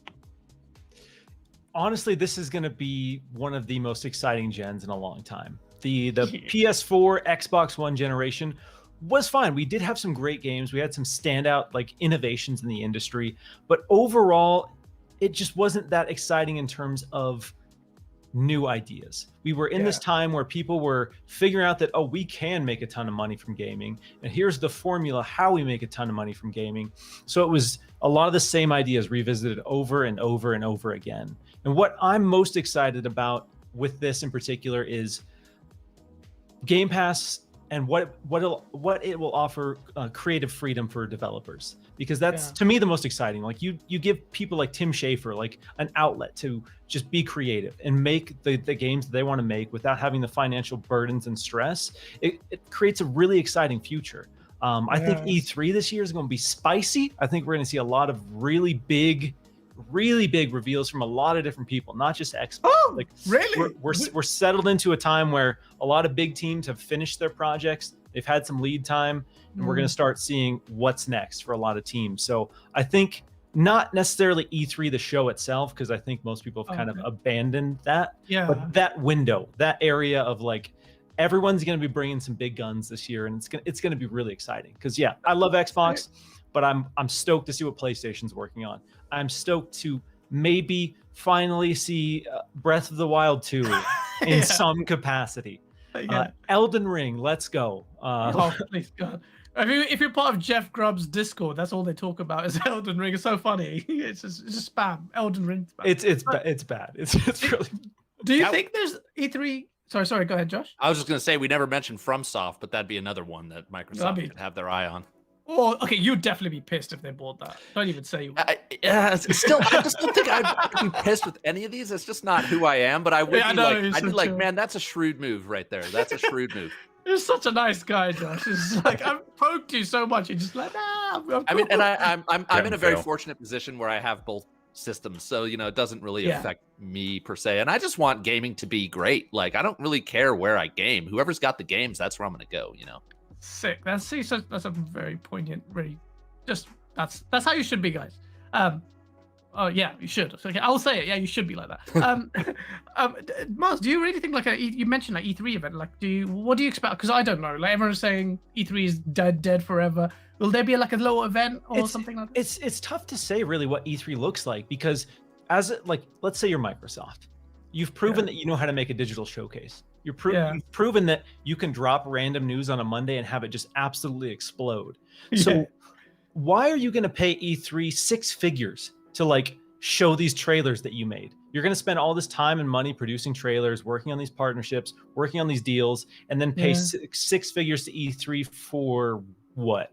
Honestly, this is going to be one of the most exciting gens in a long time. The PS4, Xbox One generation was fine. We did have some great games. We had some standout innovations in the industry, but overall, it just wasn't that exciting in terms of new ideas. We were in this time where people were figuring out that, we can make a ton of money from gaming, and here's the formula how we make a ton of money from gaming. So it was a lot of the same ideas revisited over and over and over again. And what I'm most excited about with this in particular is Game Pass and what it will offer creative freedom for developers, because that's to me the most exciting. Like you give people like Tim Schafer an outlet to just be creative and make the games that they want to make without having the financial burdens and stress. It creates a really exciting future. I think E3 this year is going to be spicy. I think we're going to see a lot of really big reveals from a lot of different people, not just Xbox. Oh, really? We're settled into a time where a lot of big teams have finished their projects. They've had some lead time, and we're going to start seeing what's next for a lot of teams. So I think not necessarily E3, the show itself, because I think most people have kind of abandoned that. Yeah. But that window, that area of everyone's going to be bringing some big guns this year, and it's going to be really exciting. Because yeah, I love Xbox, but I'm stoked to see what PlayStation's working on. I'm stoked to maybe finally see Breath of the Wild 2 in some capacity. Elden Ring, let's go. Oh, please God. If you're part of Jeff Grubb's Discord, that's all they talk about is Elden Ring. It's so funny. It's just spam. Elden Ring spam. It's bad. It's really. Do you think there's E3? Sorry. Go ahead, Josh. I was just gonna say we never mentioned FromSoft, but that'd be another one that Microsoft could have their eye on. Oh, okay. You'd definitely be pissed if they bought that. Don't even say you would. Still, I just don't think I'd be pissed with any of these. It's just not who I am. But I would I'd be like, man, that's a shrewd move right there. That's a shrewd move. You're such a nice guy, Josh. It's like I've poked you so much. You're just like, I mean, and I'm in a very fortunate position where I have both systems, so it doesn't really affect me per se. And I just want gaming to be great. Like I don't really care where I game. Whoever's got the games, that's where I'm gonna go. Sick. That's a very poignant. Really, just that's how you should be, guys. Oh yeah, you should. Okay, I'll say it. Yeah, you should be like that. Mars, do you really think you mentioned like E3 event? Like, what do you expect? Because I don't know. Like everyone's saying E3 is dead forever. Will there be like a little event or something like that? It's tough to say really what E3 looks like because let's say you're Microsoft, you've proven that you know how to make a digital showcase. You've proven that you can drop random news on a Monday and have it just absolutely explode. So why are you going to pay E3 six figures to show these trailers that you made? You're going to spend all this time and money producing trailers, working on these partnerships, working on these deals, and then pay six figures to E3 for what?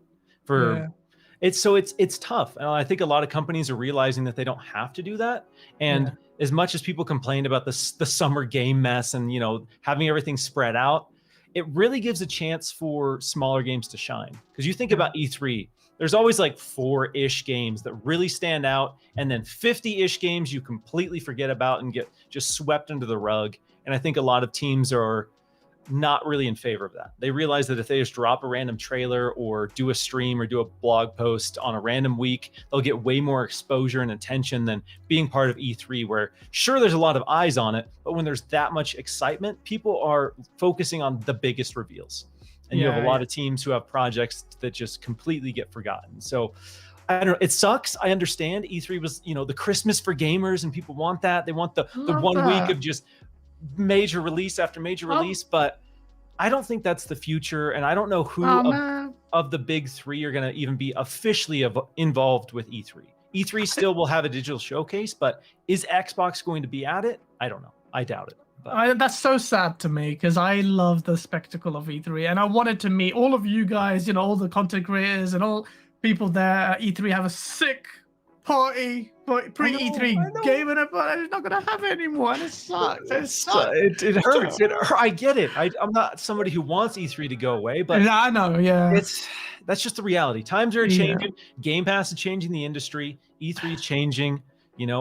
It's tough. And I think a lot of companies are realizing that they don't have to do that. And as much as people complained about the summer game mess and having everything spread out, it really gives a chance for smaller games to shine. Because you think about E3, there's always 4-ish games that really stand out, and then 50-ish games you completely forget about and get just swept under the rug. And I think a lot of teams are not really in favor of that. They realize that if they just drop a random trailer or do a stream or do a blog post on a random week, they'll get way more exposure and attention than being part of E3, where sure, there's a lot of eyes on it, but when there's that much excitement, people are focusing on the biggest reveals. And you have a lot of teams who have projects that just completely get forgotten. So I don't know. It sucks. I understand E3 was, the Christmas for gamers and people want that. They want the 1 week of just major release after major release, but I don't think that's the future. And I don't know who of the big three are going to even be officially involved with E3. E3 still will have a digital showcase, but is Xbox going to be at it? I don't know. I doubt it. That's so sad to me because I love the spectacle of E3 and I wanted to meet all of you guys, all the content creators and all people there at E3 have a sick party pre-E3 game, and I'm not gonna have it anymore, and it sucks. It hurts. I get it. I'm not somebody who wants E3 to go away, but I know. Yeah, that's just the reality. Times are changing. Game Pass is changing the industry. E3 is changing.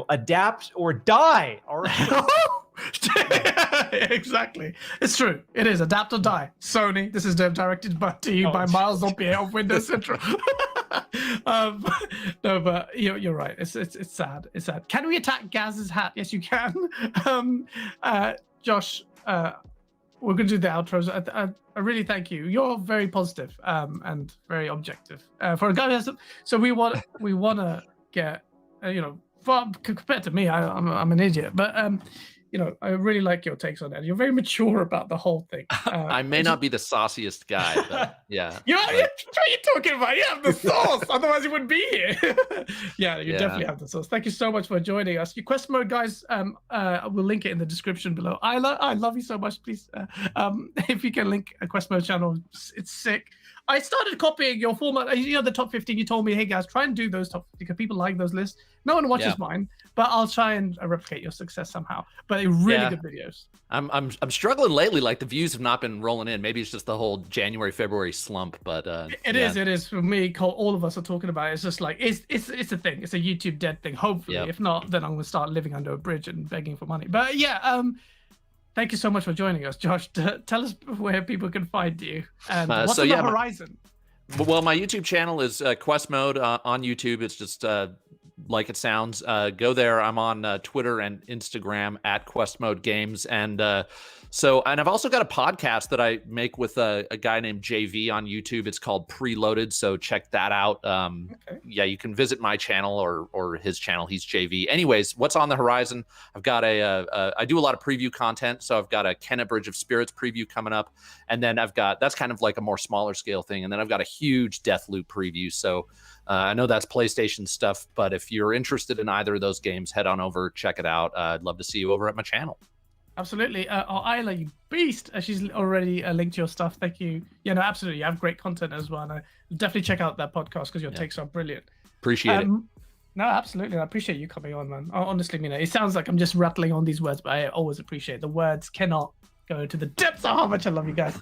Adapt or die. All right. Exactly. It's true. It is adapt or die. Sony. This is directed to you by Miles Lompier of Windows Central. No, but you're right. It's sad. It's sad. Can we attack Gaz's hat? Yes, you can. Josh, we're going to do the outros. I really thank you. You're very positive and very objective for a guy who has. So we want to get compared to me, I'm an idiot, but I really like your takes on that. You're very mature about the whole thing. I may not be the sauciest guy, but yeah. What are you talking about? You have the sauce, otherwise you wouldn't be here. You definitely have the sauce. Thank you so much for joining us. Your Quest Mode guys, we'll link it in the description below. I love you so much. Please, if you can link a Quest Mode channel, it's sick. I started copying your format. The top 15. You told me, hey guys, try and do those top 15 because people like those lists. No one watches mine, but I'll try and replicate your success somehow. But they're really good videos. I'm struggling lately. Like the views have not been rolling in. Maybe it's just the whole January February slump. But it is for me. All of us are talking about it. It's just like it's a thing. It's a YouTube dead thing. Hopefully, if not, then I'm gonna start living under a bridge and begging for money. But thank you so much for joining us, Josh. Tell us where people can find you and what's on the horizon. Well, my YouTube channel is Quest Mode on YouTube. It's just like it sounds. Go there. I'm on Twitter and Instagram at Quest Mode Games, and So, and I've also got a podcast that I make with a guy named JV on YouTube. It's called Preloaded. So check that out. Okay. Yeah, you can visit my channel or his channel. He's JV. Anyways, what's on the horizon? I've got I do a lot of preview content. So I've got a Kenna Bridge of Spirits preview coming up. And then that's kind of like a more smaller scale thing. And then I've got a huge Deathloop preview. So I know that's PlayStation stuff, but if you're interested in either of those games, head on over, check it out. I'd love to see you over at my channel. Absolutely. Isla, you beast. She's already linked your stuff. Thank you. Yeah, no, absolutely. You have great content as well. And I definitely check out that podcast because your takes are brilliant. Appreciate it. No, absolutely. I appreciate you coming on, man. I honestly mean it. It sounds like I'm just rattling on these words, but I always appreciate the words cannot go into the depths of how much I love you guys.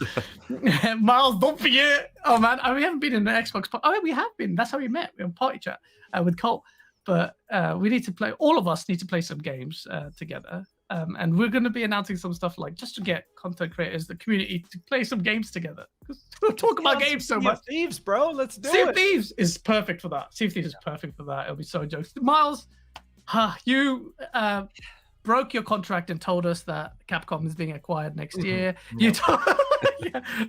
Miles, don't forget. Oh, man. We haven't been in the Xbox. Oh, we have been. That's how we met. We were on Party Chat with Colt. But we need to play. All of us need to play some games together. And we're going to be announcing some stuff like just to get content creators, the community, to play some games together. We'll talk about games so much. Sea of Thieves, bro. Let's do Sea of it. Thieves is perfect for that. Sea of Thieves is perfect for that. It'll be so jokes. Miles, you broke your contract and told us that Capcom is being acquired next year. You told,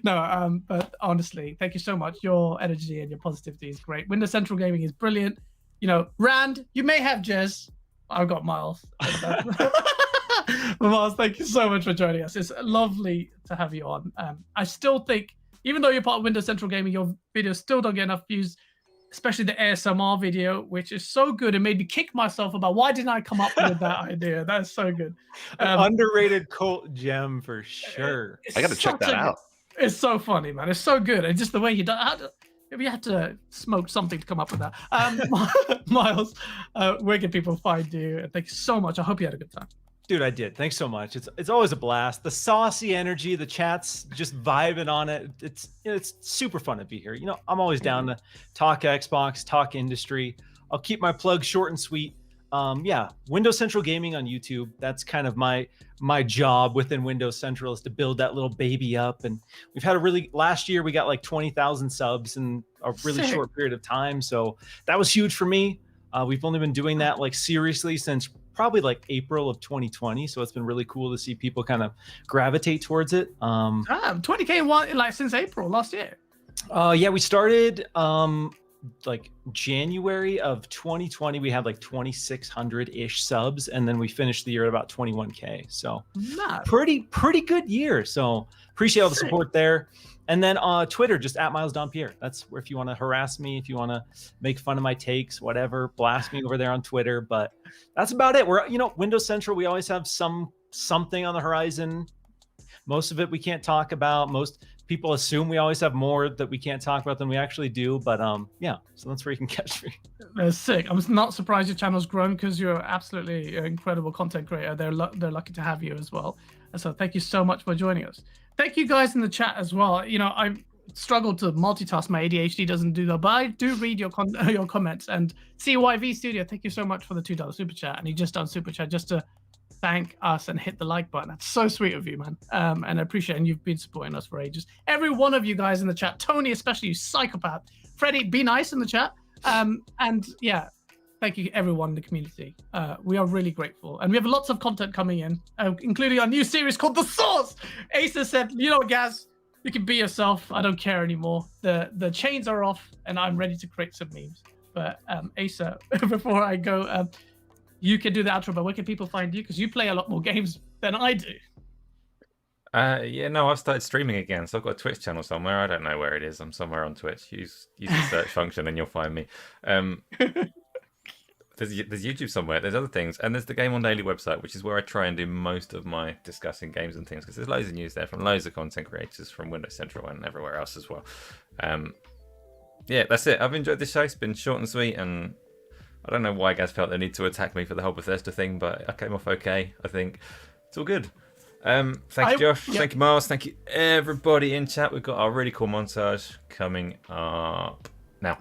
but honestly, thank you so much. Your energy and your positivity is great. Windows Central Gaming is brilliant. You know, Rand, you may have Jez. I've got Miles. Miles, thank you so much for joining us. It's lovely to have you on. I still think, even though you're part of Windows Central Gaming, your videos still don't get enough views, especially the ASMR video, which is so good. It made me kick myself about why didn't I come up with that idea. That's so good. Underrated cult gem for sure. I got to check that out. It's so funny, man. It's so good. And just the way he does. Maybe you had to smoke something to come up with that. Miles, where can people find you? And thank you so much. I hope you had a good time. Dude, I did. Thanks so much. It's always a blast. The saucy energy, the chat's just vibing on it. It's super fun to be here. You know, I'm always down to talk Xbox, talk industry. I'll keep my plug short and sweet. Windows Central Gaming on YouTube. That's kind of my job within Windows Central, is to build that little baby up. And we've had last year we got like 20,000 subs in a really short period of time. So that was huge for me. We've only been doing that like seriously since probably like April of 2020. So it's been really cool to see people kind of gravitate towards it. 20K like since April last year. We started like January of 2020. We had like 2,600-ish subs, and then we finished the year at about 21K. So pretty good year. So appreciate all the support there. And then Twitter, just at Miles Dompierre. That's where, if you want to harass me, if you want to make fun of my takes, whatever, blast me over there on Twitter. But that's about it. We're, Windows Central, we always have something on the horizon. Most of it we can't talk about. Most people assume we always have more that we can't talk about than we actually do. But so that's where you can catch me. That's sick. I'm not surprised your channel's grown, because you're absolutely an incredible content creator. They're lucky to have you as well. And so thank you so much for joining us. Thank you guys in the chat as well. I struggle to multitask. My ADHD doesn't do that, but I do read your comments. And CYV Studio, thank you so much for the $2 super chat. And he just done super chat just to thank us and hit the like button. That's so sweet of you, man. And I appreciate it. And you've been supporting us for ages. Every one of you guys in the chat, Tony, especially, you psychopath. Freddie, be nice in the chat. Thank you, everyone in the community. We are really grateful. And we have lots of content coming in, including our new series called The Source. Asa said, Gaz, you can be yourself. I don't care anymore. The chains are off, and I'm ready to create some memes. But Asa, before I go, you can do the outro, but where can people find you? Because you play a lot more games than I do. I've started streaming again, so I've got a Twitch channel somewhere. I don't know where it is. I'm somewhere on Twitch. Use the search function and you'll find me. There's YouTube somewhere. There's other things, and there's the GameOnDaily website, which is where I try and do most of my discussing games and things, because there's loads of news there from loads of content creators from Windows Central and everywhere else as well. That's it. I've enjoyed this show. It's been short and sweet, and I don't know why Gaz felt the need to attack me for the whole Bethesda thing, but I came off okay. I think it's all good. Thank you, Josh. Yep. Thank you, Miles. Thank you, everybody in chat. We've got our really cool montage coming up now.